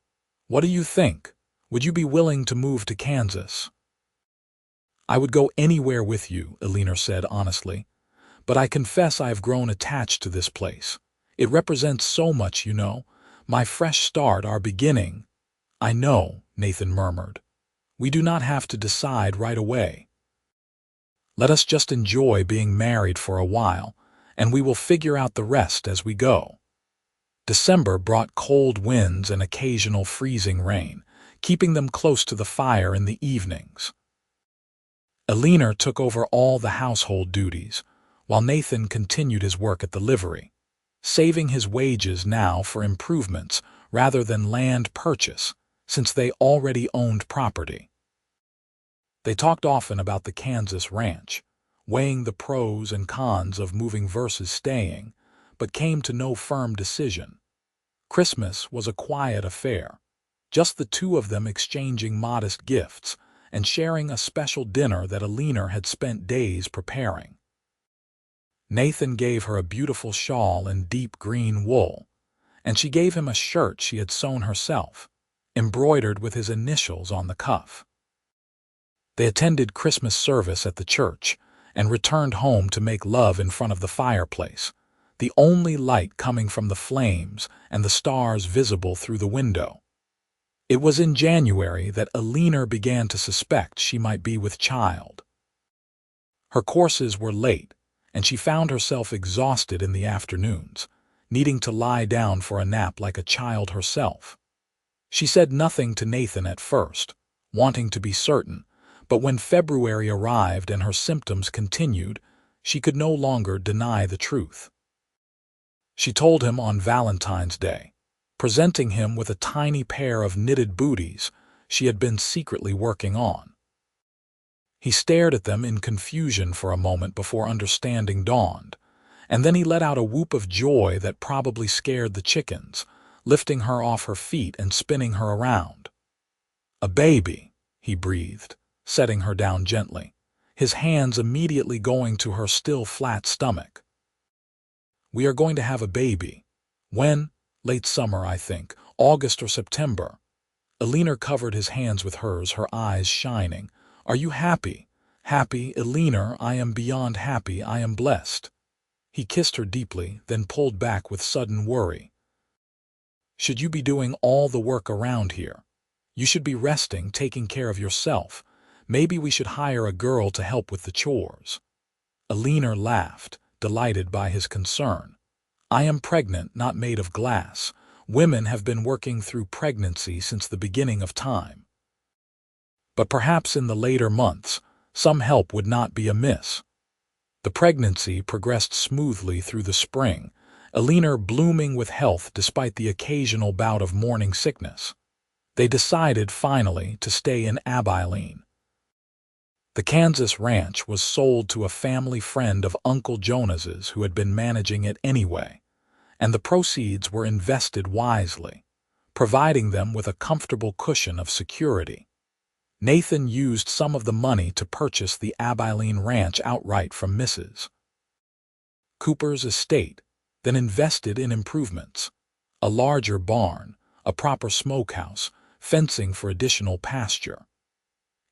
"What do you think? Would you be willing to move to Kansas?" "I would go anywhere with you," Eleanor said honestly. "But I confess I have grown attached to this place. It represents so much, you know. My fresh start, our beginning." "I know," Nathan murmured. "We do not have to decide right away. Let us just enjoy being married for a while, and we will figure out the rest as we go." December brought cold winds and occasional freezing rain, keeping them close to the fire in the evenings. Eleanor took over all the household duties, while Nathan continued his work at the livery, saving his wages now for improvements rather than land purchase, since they already owned property. They talked often about the Kansas ranch, weighing the pros and cons of moving versus staying, but came to no firm decision. Christmas was a quiet affair, just the two of them exchanging modest gifts and sharing a special dinner that Eleanor had spent days preparing. Nathan gave her a beautiful shawl in deep green wool, and she gave him a shirt she had sewn herself, embroidered with his initials on the cuff. They attended Christmas service at the church and returned home to make love in front of the fireplace, the only light coming from the flames and the stars visible through the window. It was in January that Eleanor began to suspect she might be with child. Her courses were late, and she found herself exhausted in the afternoons, needing to lie down for a nap like a child herself. She said nothing to Nathan at first, wanting to be certain, but when February arrived and her symptoms continued, she could no longer deny the truth. She told him on Valentine's Day, presenting him with a tiny pair of knitted booties she had been secretly working on. He stared at them in confusion for a moment before understanding dawned, and then he let out a whoop of joy that probably scared the chickens, lifting her off her feet and spinning her around. "A baby," he breathed, setting her down gently, his hands immediately going to her still flat stomach. "We are going to have a baby. When? Late summer, I think. August or September." Eleanor covered his hands with hers, her eyes shining. "Are you happy?" "Happy, Eleanor, I am beyond happy. I am blessed." He kissed her deeply, then pulled back with sudden worry. "Should you be doing all the work around here? You should be resting, taking care of yourself. Maybe we should hire a girl to help with the chores." Eleanor laughed, delighted by his concern. "I am pregnant, not made of glass. Women have been working through pregnancy since the beginning of time. But perhaps in the later months, some help would not be amiss. The pregnancy progressed smoothly through the spring, Eleanor blooming with health despite the occasional bout of morning sickness. They decided finally to stay in Abilene. The Kansas ranch was sold to a family friend of Uncle Jonas's who had been managing it anyway, and the proceeds were invested wisely, providing them with a comfortable cushion of security. Nathan used some of the money to purchase the Abilene ranch outright from Mrs. Cooper's estate, then invested in improvements: a larger barn, a proper smokehouse, fencing for additional pasture.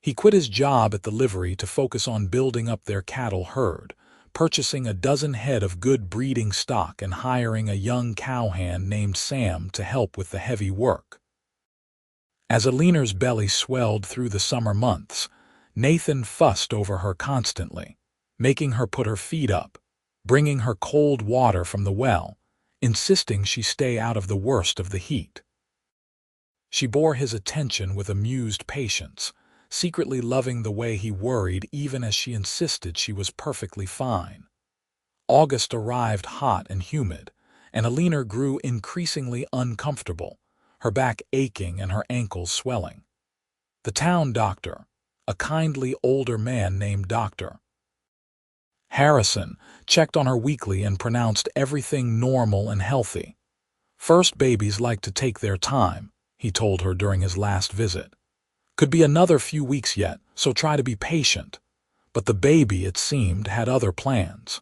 He quit his job at the livery to focus on building up their cattle herd, purchasing a dozen head of good breeding stock and hiring a young cowhand named Sam to help with the heavy work. As Eleanor's belly swelled through the summer months, Nathan fussed over her constantly, making her put her feet up, bringing her cold water from the well, insisting she stay out of the worst of the heat. She bore his attention with amused patience, secretly loving the way he worried even as she insisted she was perfectly fine. August arrived hot and humid, and Eleanor grew increasingly uncomfortable, her back aching and her ankles swelling. The town doctor, a kindly older man named Dr. Harrison, checked on her weekly and pronounced everything normal and healthy. "First babies like to take their time," he told her during his last visit. "Could be another few weeks yet, so try to be patient." But the baby, it seemed, had other plans.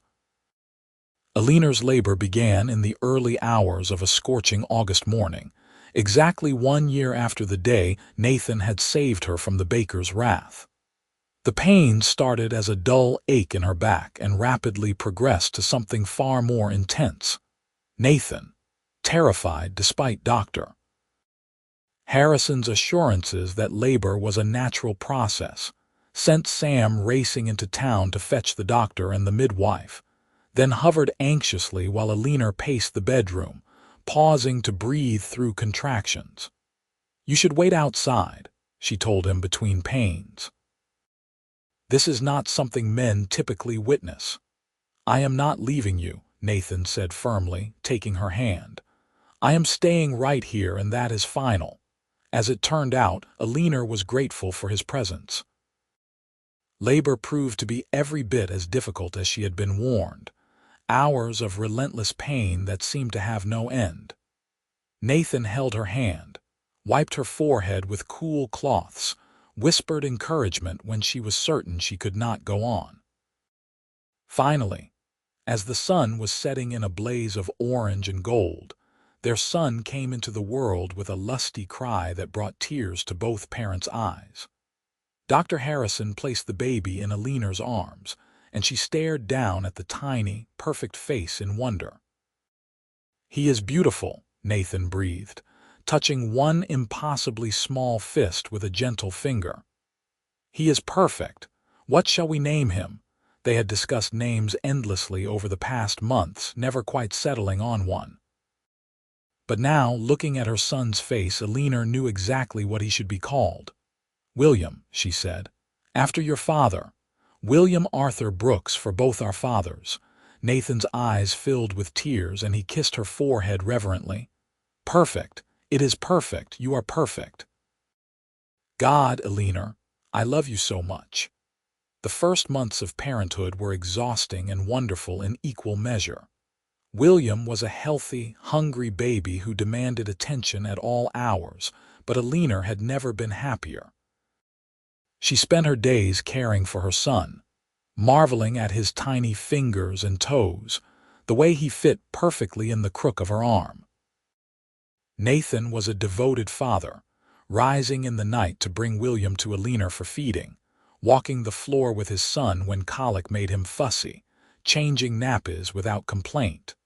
Eleanor's labor began in the early hours of a scorching August morning, exactly 1 year after the day Nathan had saved her from the baker's wrath. The pain started as a dull ache in her back and rapidly progressed to something far more intense. Nathan, terrified despite Dr. Harrison's assurances that labor was a natural process, sent Sam racing into town to fetch the doctor and the midwife, then hovered anxiously while Eleanor paced the bedroom, pausing to breathe through contractions. "You should wait outside," she told him between pains. "This is not something men typically witness." "I am not leaving you," Nathan said firmly, taking her hand. "I am staying right here, and that is final." As it turned out, Eleanor was grateful for his presence. Labor proved to be every bit as difficult as she had been warned. Hours of relentless pain that seemed to have no end. Nathan held her hand, wiped her forehead with cool cloths, whispered encouragement when she was certain she could not go on. Finally, as the sun was setting in a blaze of orange and gold, their son came into the world with a lusty cry that brought tears to both parents' eyes. Dr. Harrison placed the baby in Eleanor's arms, and she stared down at the tiny, perfect face in wonder. "He is beautiful," Nathan breathed, touching one impossibly small fist with a gentle finger. "He is perfect. What shall we name him?" They had discussed names endlessly over the past months, never quite settling on one. But now, looking at her son's face, Eleanor knew exactly what he should be called. "William," she said, "after your father. William Arthur Brooks for both our fathers." Nathan's eyes filled with tears, and he kissed her forehead reverently. "Perfect. It is perfect. You are perfect." "God, Eleanor, I love you so much." The first months of parenthood were exhausting and wonderful in equal measure. William was a healthy, hungry baby who demanded attention at all hours, but Eleanor had never been happier. She spent her days caring for her son, marveling at his tiny fingers and toes, the way he fit perfectly in the crook of her arm. Nathan was a devoted father, rising in the night to bring William to Eleanor for feeding, walking the floor with his son when colic made him fussy, changing nappies without complaint.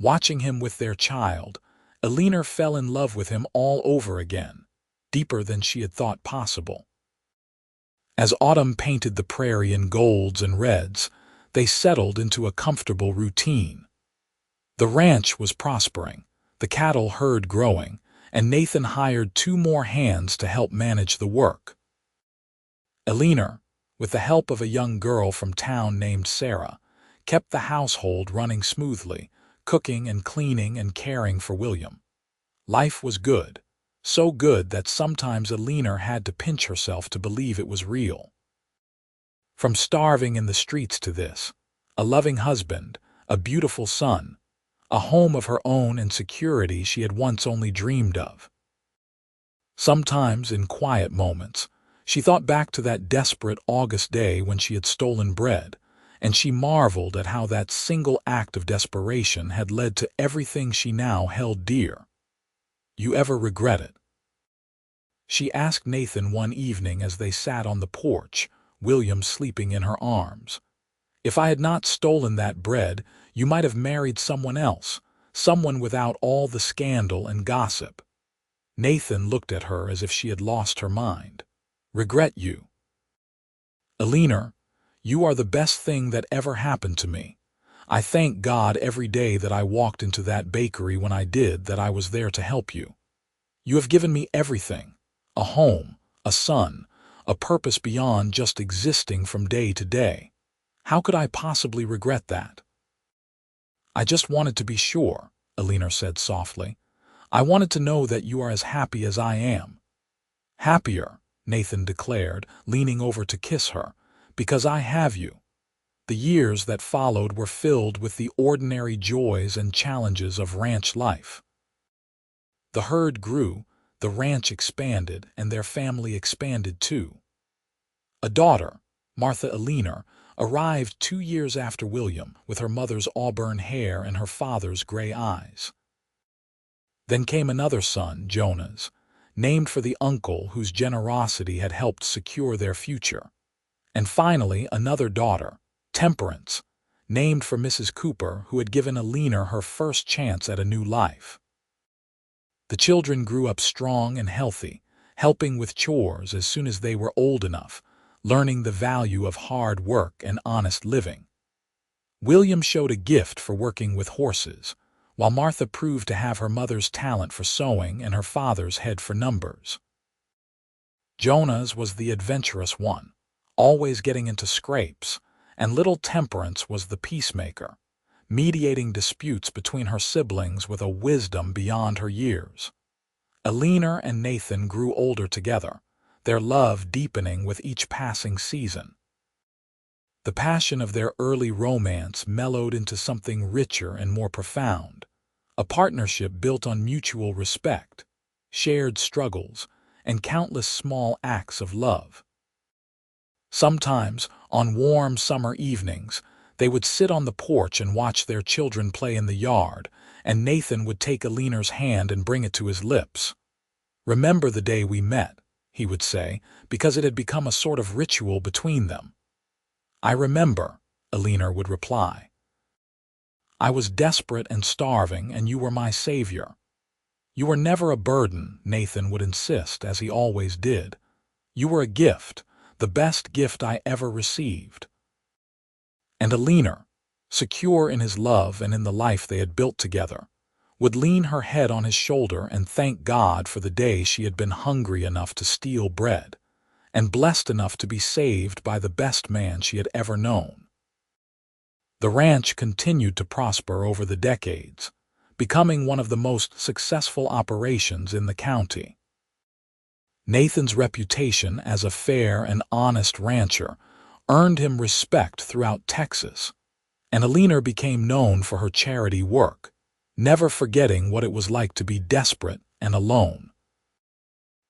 Watching him with their child, Eleanor fell in love with him all over again, deeper than she had thought possible. As autumn painted the prairie in golds and reds, they settled into a comfortable routine. The ranch was prospering, the cattle herd growing, and Nathan hired 2 more hands to help manage the work. Eleanor, with the help of a young girl from town named Sarah, kept the household running smoothly, cooking and cleaning and caring for William. Life was good, so good that sometimes Eleanor had to pinch herself to believe it was real. From starving in the streets to this, a loving husband, a beautiful son, a home of her own and security she had once only dreamed of. Sometimes, in quiet moments, she thought back to that desperate August day when she had stolen bread, and she marveled at how that single act of desperation had led to everything she now held dear. "You ever regret it?" she asked Nathan one evening as they sat on the porch, William sleeping in her arms. "If I had not stolen that bread, you might have married someone else, someone without all the scandal and gossip." Nathan looked at her as if she had lost her mind. "Regret you? Eleanor, you are the best thing that ever happened to me. I thank God every day that I walked into that bakery when I did, that I was there to help you. You have given me everything, a home, a son, a purpose beyond just existing from day to day. How could I possibly regret that?" "I just wanted to be sure," Eleanor said softly. "I wanted to know that you are as happy as I am." "Happier," Nathan declared, leaning over to kiss her, "because I have you." The years that followed were filled with the ordinary joys and challenges of ranch life. The herd grew, the ranch expanded, and their family expanded too. A daughter, Martha Eleanor, arrived 2 years after William, with her mother's auburn hair and her father's gray eyes. Then came another son, Jonas, named for the uncle whose generosity had helped secure their future. And finally, another daughter, Temperance, named for Mrs. Cooper, who had given Eleanor her first chance at a new life. The children grew up strong and healthy, helping with chores as soon as they were old enough, learning the value of hard work and honest living. William showed a gift for working with horses, while Martha proved to have her mother's talent for sewing and her father's head for numbers. Jonas was the adventurous one, always getting into scrapes, and little Temperance was the peacemaker, mediating disputes between her siblings with a wisdom beyond her years. Eleanor and Nathan grew older together, their love deepening with each passing season. The passion of their early romance mellowed into something richer and more profound, a partnership built on mutual respect, shared struggles, and countless small acts of love. Sometimes, on warm summer evenings, they would sit on the porch and watch their children play in the yard, and Nathan would take Eleanor's hand and bring it to his lips. "Remember the day we met," he would say, because it had become a sort of ritual between them. "I remember," Eleanor would reply. "I was desperate and starving, and you were my savior." "You were never a burden," Nathan would insist, as he always did. "You were a gift, the best gift I ever received." And Eleanor, secure in his love and in the life they had built together, would lean her head on his shoulder and thank God for the day she had been hungry enough to steal bread, and blessed enough to be saved by the best man she had ever known. The ranch continued to prosper over the decades, becoming one of the most successful operations in the county. Nathan's reputation as a fair and honest rancher earned him respect throughout Texas, and Eleanor became known for her charity work, never forgetting what it was like to be desperate and alone.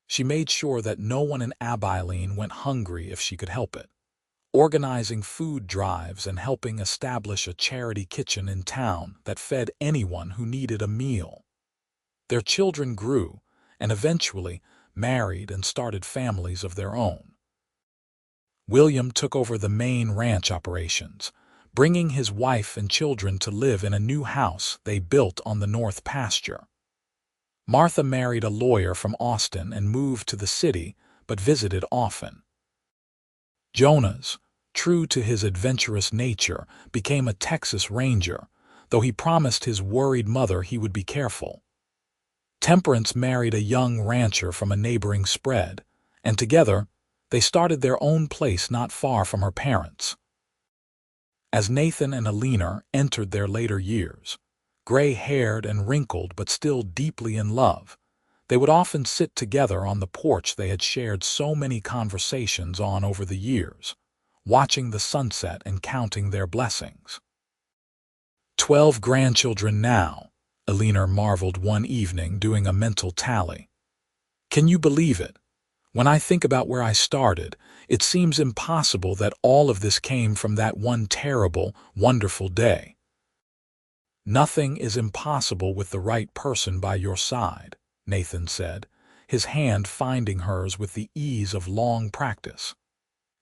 She made sure that no one in Abilene went hungry if she could help it, organizing food drives and helping establish a charity kitchen in town that fed anyone who needed a meal. Their children grew, and eventually married and started families of their own. William took over the main ranch operations, bringing his wife and children to live in a new house they built on the north pasture. Martha married a lawyer from Austin and moved to the city, but visited often. Jonas, true to his adventurous nature, became a Texas Ranger, though he promised his worried mother he would be careful. Temperance married a young rancher from a neighboring spread, and together they started their own place not far from her parents. As Nathan and Eleanor entered their later years, gray-haired and wrinkled but still deeply in love, they would often sit together on the porch they had shared so many conversations on over the years, watching the sunset and counting their blessings. 12 grandchildren now, Eleanor marveled one evening doing a mental tally. Can you believe it? When I think about where I started, it seems impossible that all of this came from that one terrible, wonderful day. Nothing is impossible with the right person by your side, Nathan said, his hand finding hers with the ease of long practice.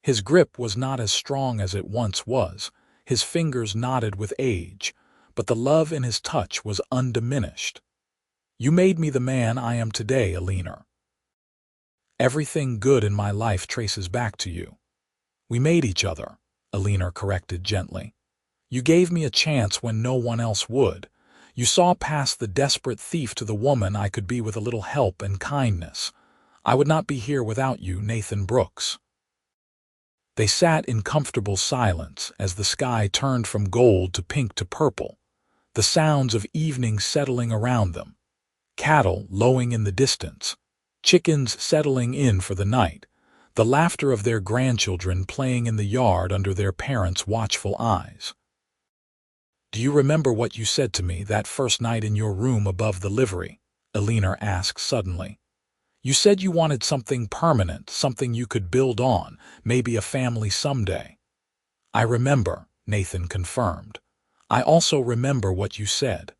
His grip was not as strong as it once was, his fingers knotted with age, but the love in his touch was undiminished. You made me the man I am today, Eleanor. Everything good in my life traces back to you. We made each other, Eleanor corrected gently. You gave me a chance when no one else would. You saw past the desperate thief to the woman I could be with a little help and kindness. I would not be here without you, Nathan Brooks. They sat in comfortable silence as the sky turned from gold to pink to purple, the sounds of evening settling around them, cattle lowing in the distance, chickens settling in for the night, the laughter of their grandchildren playing in the yard under their parents' watchful eyes. Do you remember what you said to me that first night in your room above the livery? Eleanor asked suddenly. You said you wanted something permanent, something you could build on, maybe a family someday. I remember, Nathan confirmed. I also remember what you said.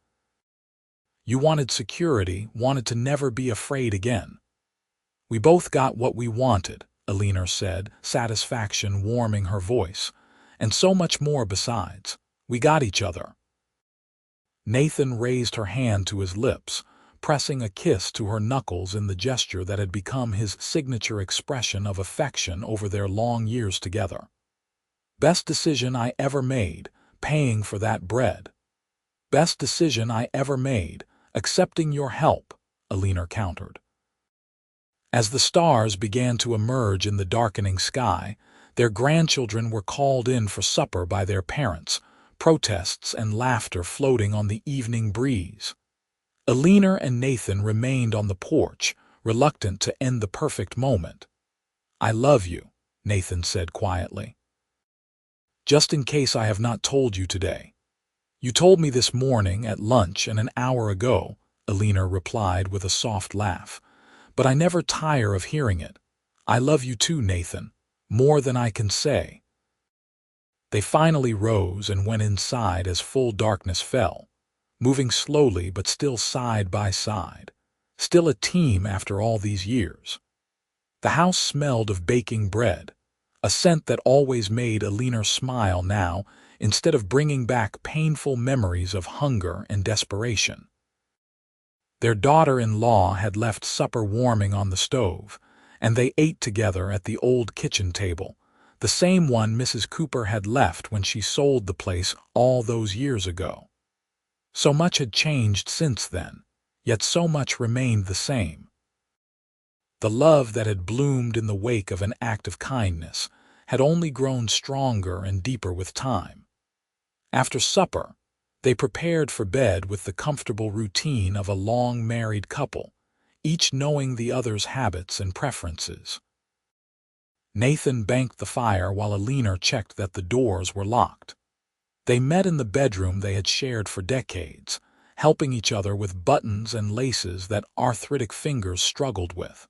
You wanted security, wanted to never be afraid again. We both got what we wanted, Eleanor said, satisfaction warming her voice, and so much more besides. We got each other. Nathan raised her hand to his lips, pressing a kiss to her knuckles in the gesture that had become his signature expression of affection over their long years together. Best decision I ever made, paying for that bread. Best decision I ever made, accepting your help, Eleanor countered. As the stars began to emerge in the darkening sky, their grandchildren were called in for supper by their parents, protests and laughter floating on the evening breeze. Eleanor and Nathan remained on the porch, reluctant to end the perfect moment. I love you, Nathan said quietly. Just in case I have not told you today. You told me this morning at lunch and an hour ago, Eleanor replied with a soft laugh. But I never tire of hearing it. I love you too, Nathan, more than I can say. They finally rose and went inside as full darkness fell, moving slowly but still side by side, still a team after all these years. The house smelled of baking bread, a scent that always made Eleanor smile now instead of bringing back painful memories of hunger and desperation. Their daughter-in-law had left supper warming on the stove, and they ate together at the old kitchen table, the same one Mrs. Cooper had left when she sold the place all those years ago. So much had changed since then, yet so much remained the same. The love that had bloomed in the wake of an act of kindness had only grown stronger and deeper with time. After supper, they prepared for bed with the comfortable routine of a long married couple, each knowing the other's habits and preferences. Nathan banked the fire while Eleanor checked that the doors were locked. They met in the bedroom they had shared for decades, helping each other with buttons and laces that arthritic fingers struggled with.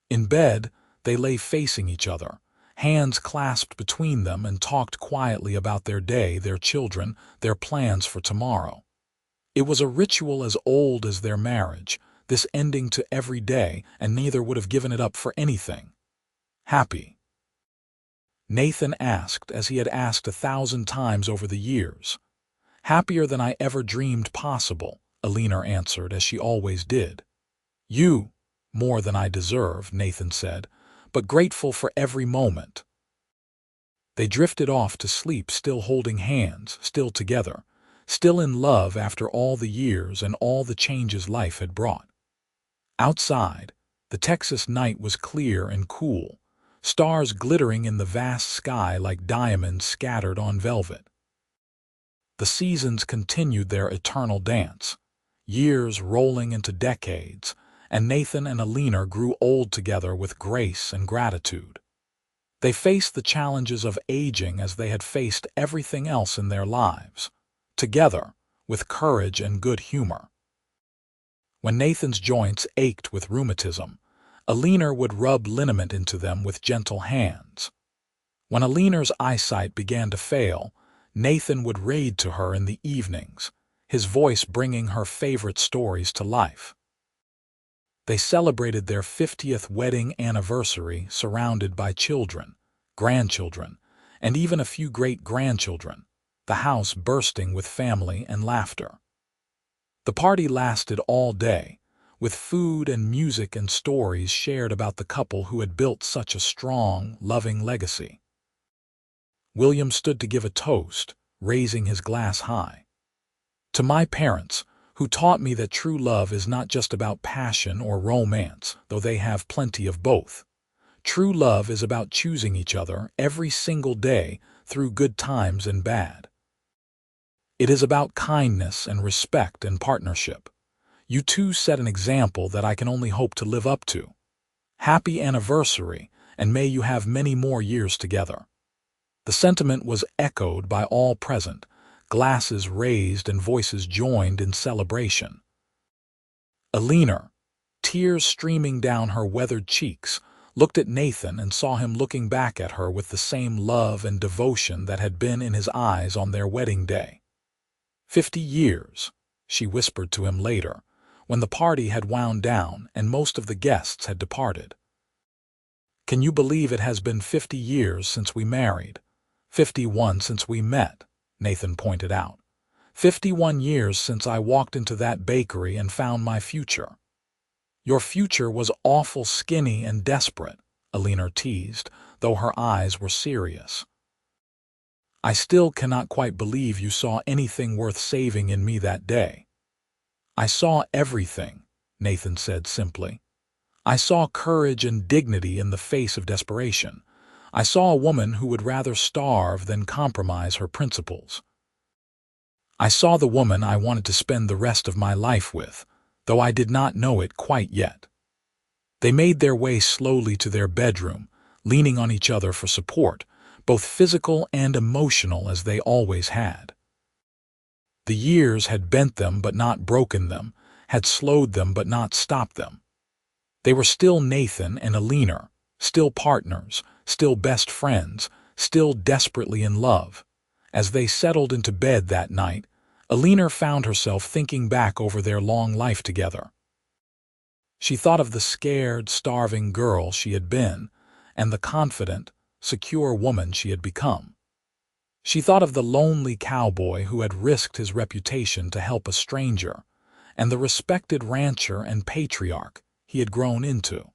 In bed, they lay facing each other, hands clasped between them, and talked quietly about their day, their children, their plans for tomorrow. It was a ritual as old as their marriage, this ending to every day, and neither would have given it up for anything. Happy? Nathan asked, as he had asked 1,000 times over the years. Happier than I ever dreamed possible, Eleanor answered, as she always did. You, more than I deserve, Nathan said, but grateful for every moment. They drifted off to sleep, still holding hands, still together, still in love after all the years and all the changes life had brought. Outside, the Texas night was clear and cool, stars glittering in the vast sky like diamonds scattered on velvet. The seasons continued their eternal dance, years rolling into decades, and Nathan and Eleanor grew old together with grace and gratitude. They faced the challenges of aging as they had faced everything else in their lives, together, with courage and good humor. When Nathan's joints ached with rheumatism, Eleanor would rub liniment into them with gentle hands. When Eleanor's eyesight began to fail, Nathan would read to her in the evenings, his voice bringing her favorite stories to life. They celebrated their 50th wedding anniversary surrounded by children, grandchildren, and even a few great-grandchildren, the house bursting with family and laughter. The party lasted all day, with food and music and stories shared about the couple who had built such a strong, loving legacy. William stood to give a toast, raising his glass high. "To my parents, who taught me that true love is not just about passion or romance, though they have plenty of both. True love is about choosing each other every single day through good times and bad. It is about kindness and respect and partnership. You two set an example that I can only hope to live up to. Happy anniversary, and may you have many more years together." The sentiment was echoed by all present, glasses raised and voices joined in celebration. Eleanor, tears streaming down her weathered cheeks, looked at Nathan and saw him looking back at her with the same love and devotion that had been in his eyes on their wedding day. 50 years, she whispered to him later, when the party had wound down and most of the guests had departed. "Can you believe it has been 50 years since we married? 51 since we met," Nathan pointed out. 51 years since I walked into that bakery and found my future." "Your future was awful skinny and desperate," Eleanor teased, though her eyes were serious. "I still cannot quite believe you saw anything worth saving in me that day." "I saw everything," Nathan said simply. "I saw courage and dignity in the face of desperation. I saw a woman who would rather starve than compromise her principles. I saw the woman I wanted to spend the rest of my life with, though I did not know it quite yet." They made their way slowly to their bedroom, leaning on each other for support, both physical and emotional as they always had. The years had bent them but not broken them, had slowed them but not stopped them. They were still Nathan and Eleanor, still partners, still best friends, still desperately in love. As they settled into bed that night, Eleanor found herself thinking back over their long life together. She thought of the scared, starving girl she had been, and the confident, secure woman she had become. She thought of the lonely cowboy who had risked his reputation to help a stranger, and the respected rancher and patriarch he had grown into.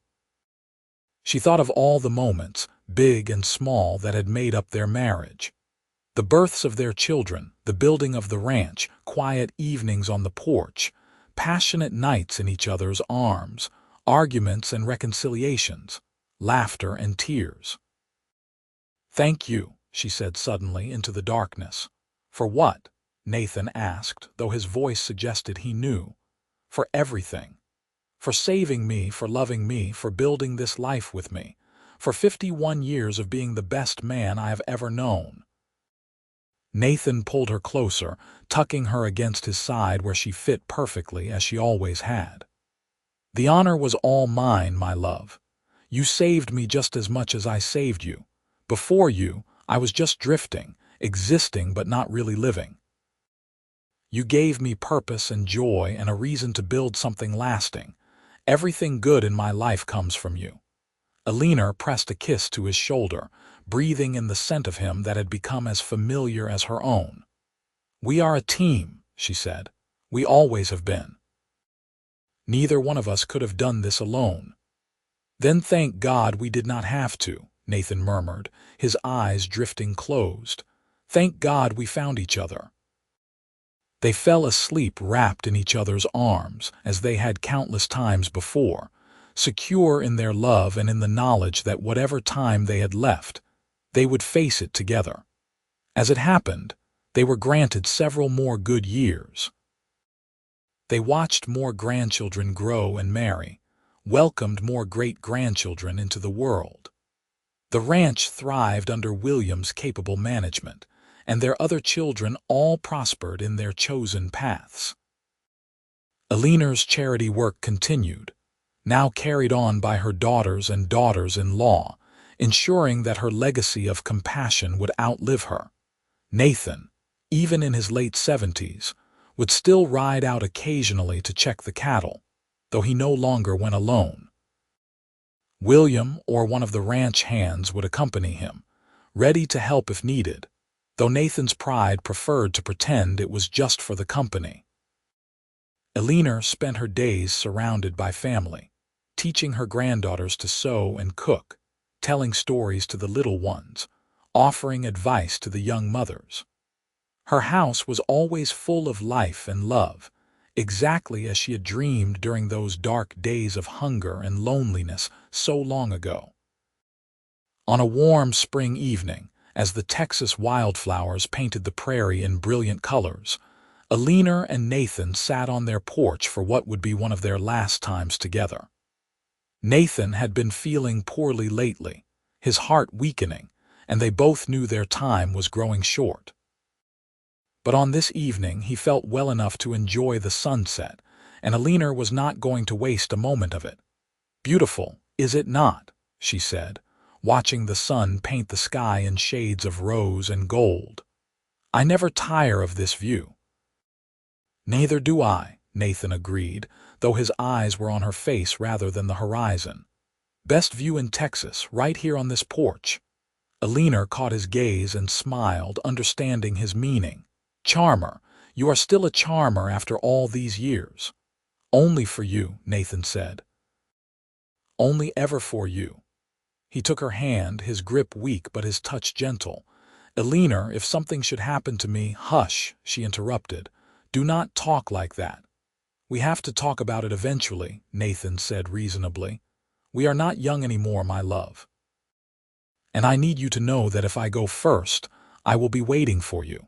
She thought of all the moments, big and small, that had made up their marriage. The births of their children, the building of the ranch, quiet evenings on the porch, passionate nights in each other's arms, arguments and reconciliations, laughter and tears. "Thank you," she said suddenly into the darkness. "For what?" Nathan asked, though his voice suggested he knew. "For everything. For saving me, for loving me, for building this life with me, for 51 years of being the best man I have ever known." Nathan pulled her closer, tucking her against his side where she fit perfectly as she always had. "The honor was all mine, my love. You saved me just as much as I saved you. Before you, I was just drifting, existing but not really living. You gave me purpose and joy and a reason to build something lasting. Everything good in my life comes from you." Eleanor pressed a kiss to his shoulder, breathing in the scent of him that had become as familiar as her own. "We are a team," she said. "We always have been. Neither one of us could have done this alone." "Then thank God we did not have to," Nathan murmured, his eyes drifting closed. "Thank God we found each other." They fell asleep wrapped in each other's arms, as they had countless times before, secure in their love and in the knowledge that whatever time they had left, they would face it together. As it happened, they were granted several more good years. They watched more grandchildren grow and marry, welcomed more great-grandchildren into the world. The ranch thrived under William's capable management, and their other children all prospered in their chosen paths. Eleanor's charity work continued, now carried on by her daughters and daughters-in-law, ensuring that her legacy of compassion would outlive her. Nathan, even in his late 70s, would still ride out occasionally to check the cattle, though he no longer went alone. William or one of the ranch hands would accompany him, ready to help if needed, though Nathan's pride preferred to pretend it was just for the company. Eleanor spent her days surrounded by family, teaching her granddaughters to sew and cook, telling stories to the little ones, offering advice to the young mothers. Her house was always full of life and love, exactly as she had dreamed during those dark days of hunger and loneliness so long ago. On a warm spring evening, as the Texas wildflowers painted the prairie in brilliant colors, Eleanor and Nathan sat on their porch for what would be one of their last times together. Nathan had been feeling poorly lately, his heart weakening, and they both knew their time was growing short. But on this evening he felt well enough to enjoy the sunset, and Eleanor was not going to waste a moment of it. "Beautiful, is it not?" she said, watching the sun paint the sky in shades of rose and gold. "I never tire of this view." "Neither do I," Nathan agreed, though his eyes were on her face rather than the horizon. "Best view in Texas, right here on this porch." Eleanor caught his gaze and smiled, understanding his meaning. "Charmer, you are still a charmer after all these years." "Only for you," Nathan said. "Only ever for you." He took her hand, his grip weak but his touch gentle. "Eleanor, if something should happen to me—" "Hush," she interrupted. "Do not talk like that." "We have to talk about it eventually," Nathan said reasonably. "We are not young anymore, my love. And I need you to know that if I go first, I will be waiting for you.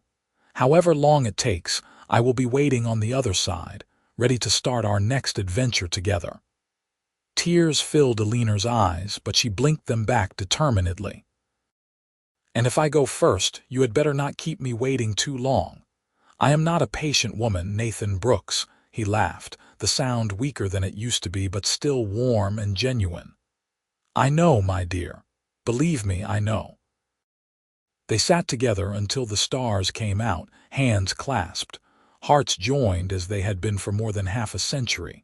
However long it takes, I will be waiting on the other side, ready to start our next adventure together." Tears filled Eleanor's eyes, but she blinked them back determinedly. "And if I go first, you had better not keep me waiting too long. I am not a patient woman, Nathan Brooks," he laughed, the sound weaker than it used to be but still warm and genuine. "I know, my dear. Believe me, I know." They sat together until the stars came out, hands clasped, hearts joined as they had been for more than half a century.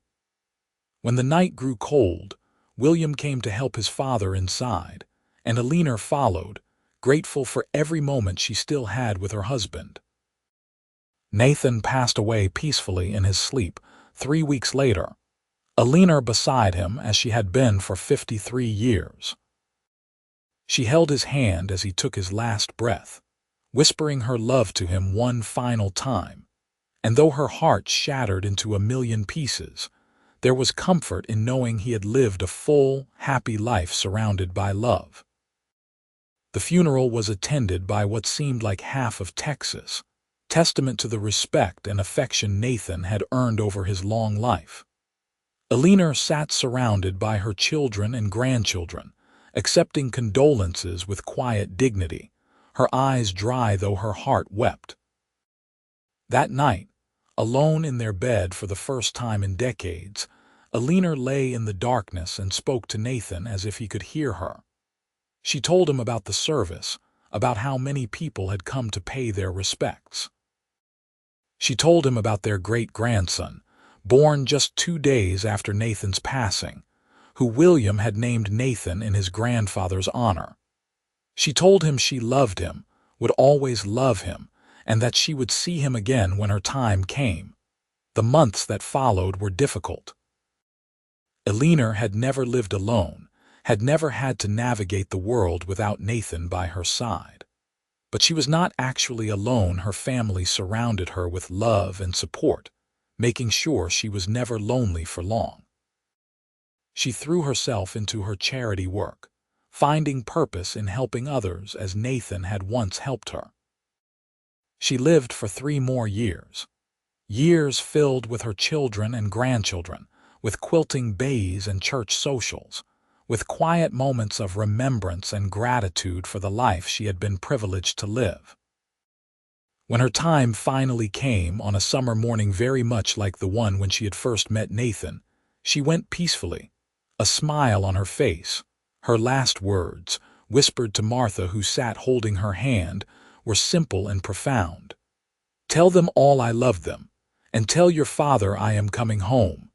When the night grew cold, William came to help his father inside, and Eleanor followed, grateful for every moment she still had with her husband. Nathan passed away peacefully in his sleep 3 weeks later, Eleanor beside him as she had been for 53 years. She held his hand as he took his last breath, whispering her love to him one final time, and though her heart shattered into a million pieces, there was comfort in knowing he had lived a full, happy life surrounded by love. The funeral was attended by what seemed like half of Texas, testament to the respect and affection Nathan had earned over his long life. Eleanor sat surrounded by her children and grandchildren, accepting condolences with quiet dignity, her eyes dry though her heart wept. That night, alone in their bed for the first time in decades, Eleanor lay in the darkness and spoke to Nathan as if he could hear her. She told him about the service, about how many people had come to pay their respects. She told him about their great-grandson, born just 2 days after Nathan's passing, who William had named Nathan in his grandfather's honor. She told him she loved him, would always love him, and that she would see him again when her time came. The months that followed were difficult. Eleanor had never lived alone, had never had to navigate the world without Nathan by her side. But she was not actually alone. Her family surrounded her with love and support, making sure she was never lonely for long. She threw herself into her charity work, finding purpose in helping others as Nathan had once helped her. She lived for 3 more years, years filled with her children and grandchildren, with quilting bays and church socials, with quiet moments of remembrance and gratitude for the life she had been privileged to live. When her time finally came on a summer morning very much like the one when she had first met Nathan, she went peacefully, a smile on her face. Her last words, whispered to Martha who sat holding her hand, were simple and profound. "Tell them all I love them, and tell your father I am coming home."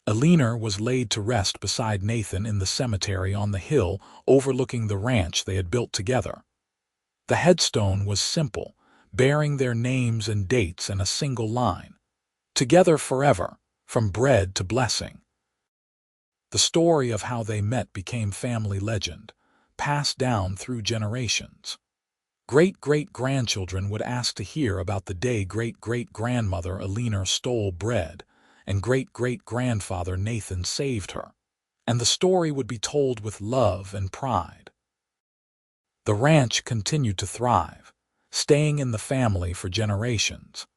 Eleanor was laid to rest beside Nathan in the cemetery on the hill overlooking the ranch they had built together. The headstone was simple, bearing their names and dates in a single line. Together forever, from bread to blessing. The story of how they met became family legend, passed down through generations. Great-great-grandchildren would ask to hear about the day great-great-grandmother Eleanor stole bread, and great-great-grandfather Nathan saved her, and the story would be told with love and pride. The ranch continued to thrive, staying in the family for generations,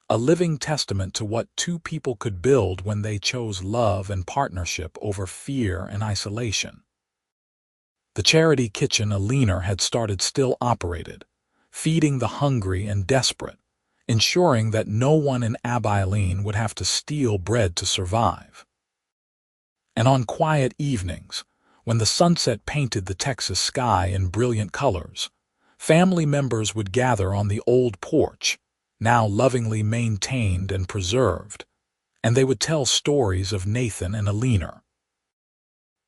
a living testament to what 2 people could build when they chose love and partnership over fear and isolation. The charity kitchen Eleanor had started still operated, feeding the hungry and desperate, ensuring that no one in Abilene would have to steal bread to survive. And on quiet evenings, when the sunset painted the Texas sky in brilliant colors, family members would gather on the old porch, now lovingly maintained and preserved, and they would tell stories of Nathan and Eleanor.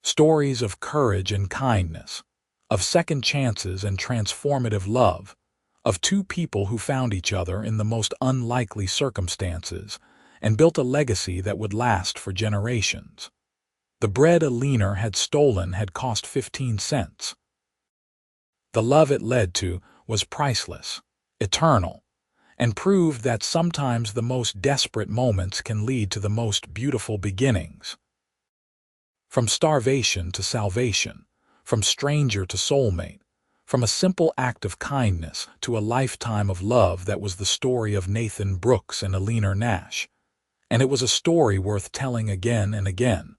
Stories of courage and kindness, of second chances and transformative love, of 2 people who found each other in the most unlikely circumstances and built a legacy that would last for generations. The bread Eleanor had stolen had cost 15 cents. The love it led to was priceless, eternal, and proved that sometimes the most desperate moments can lead to the most beautiful beginnings. From starvation to salvation, from stranger to soulmate, from a simple act of kindness to a lifetime of love, that was the story of Nathan Brooks and Eleanor Nash. And it was a story worth telling again and again.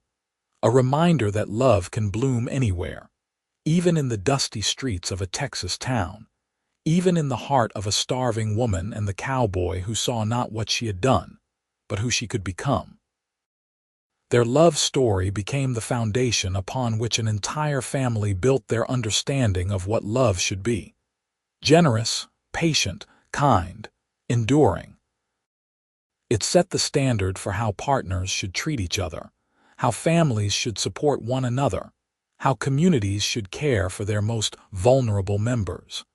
A reminder that love can bloom anywhere, even in the dusty streets of a Texas town, even in the heart of a starving woman and the cowboy who saw not what she had done, but who she could become. Their love story became the foundation upon which an entire family built their understanding of what love should be. Generous, patient, kind, enduring. It set the standard for how partners should treat each other, how families should support one another, how communities should care for their most vulnerable members.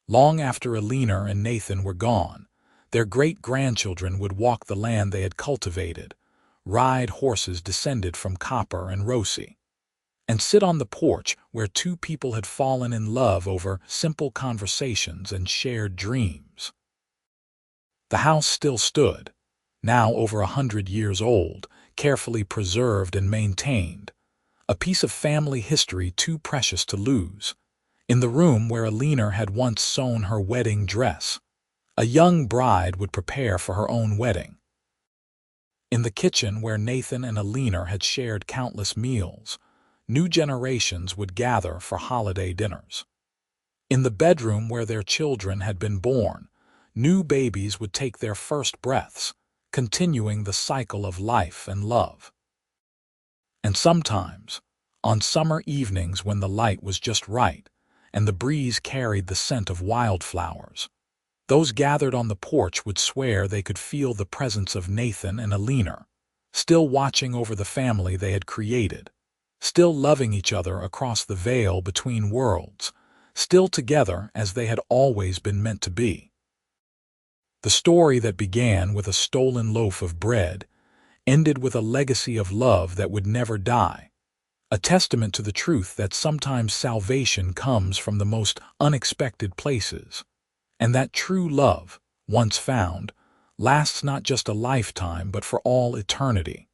Long after Eleanor and Nathan were gone, their great-grandchildren would walk the land they had cultivated, ride horses descended from Copper and Rosie, and sit on the porch where 2 people had fallen in love over simple conversations and shared dreams. The house still stood, now over 100 years old, carefully preserved and maintained, a piece of family history too precious to lose. In the room where Eleanor had once sewn her wedding dress, a young bride would prepare for her own wedding. In the kitchen where Nathan and Eleanor had shared countless meals, new generations would gather for holiday dinners. In the bedroom where their children had been born, new babies would take their first breaths, continuing the cycle of life and love. And sometimes, on summer evenings when the light was just right and the breeze carried the scent of wildflowers, those gathered on the porch would swear they could feel the presence of Nathan and Eleanor, still watching over the family they had created, still loving each other across the veil between worlds, still together as they had always been meant to be. The story that began with a stolen loaf of bread ended with a legacy of love that would never die, a testament to the truth that sometimes salvation comes from the most unexpected places, and that true love, once found, lasts not just a lifetime but for all eternity.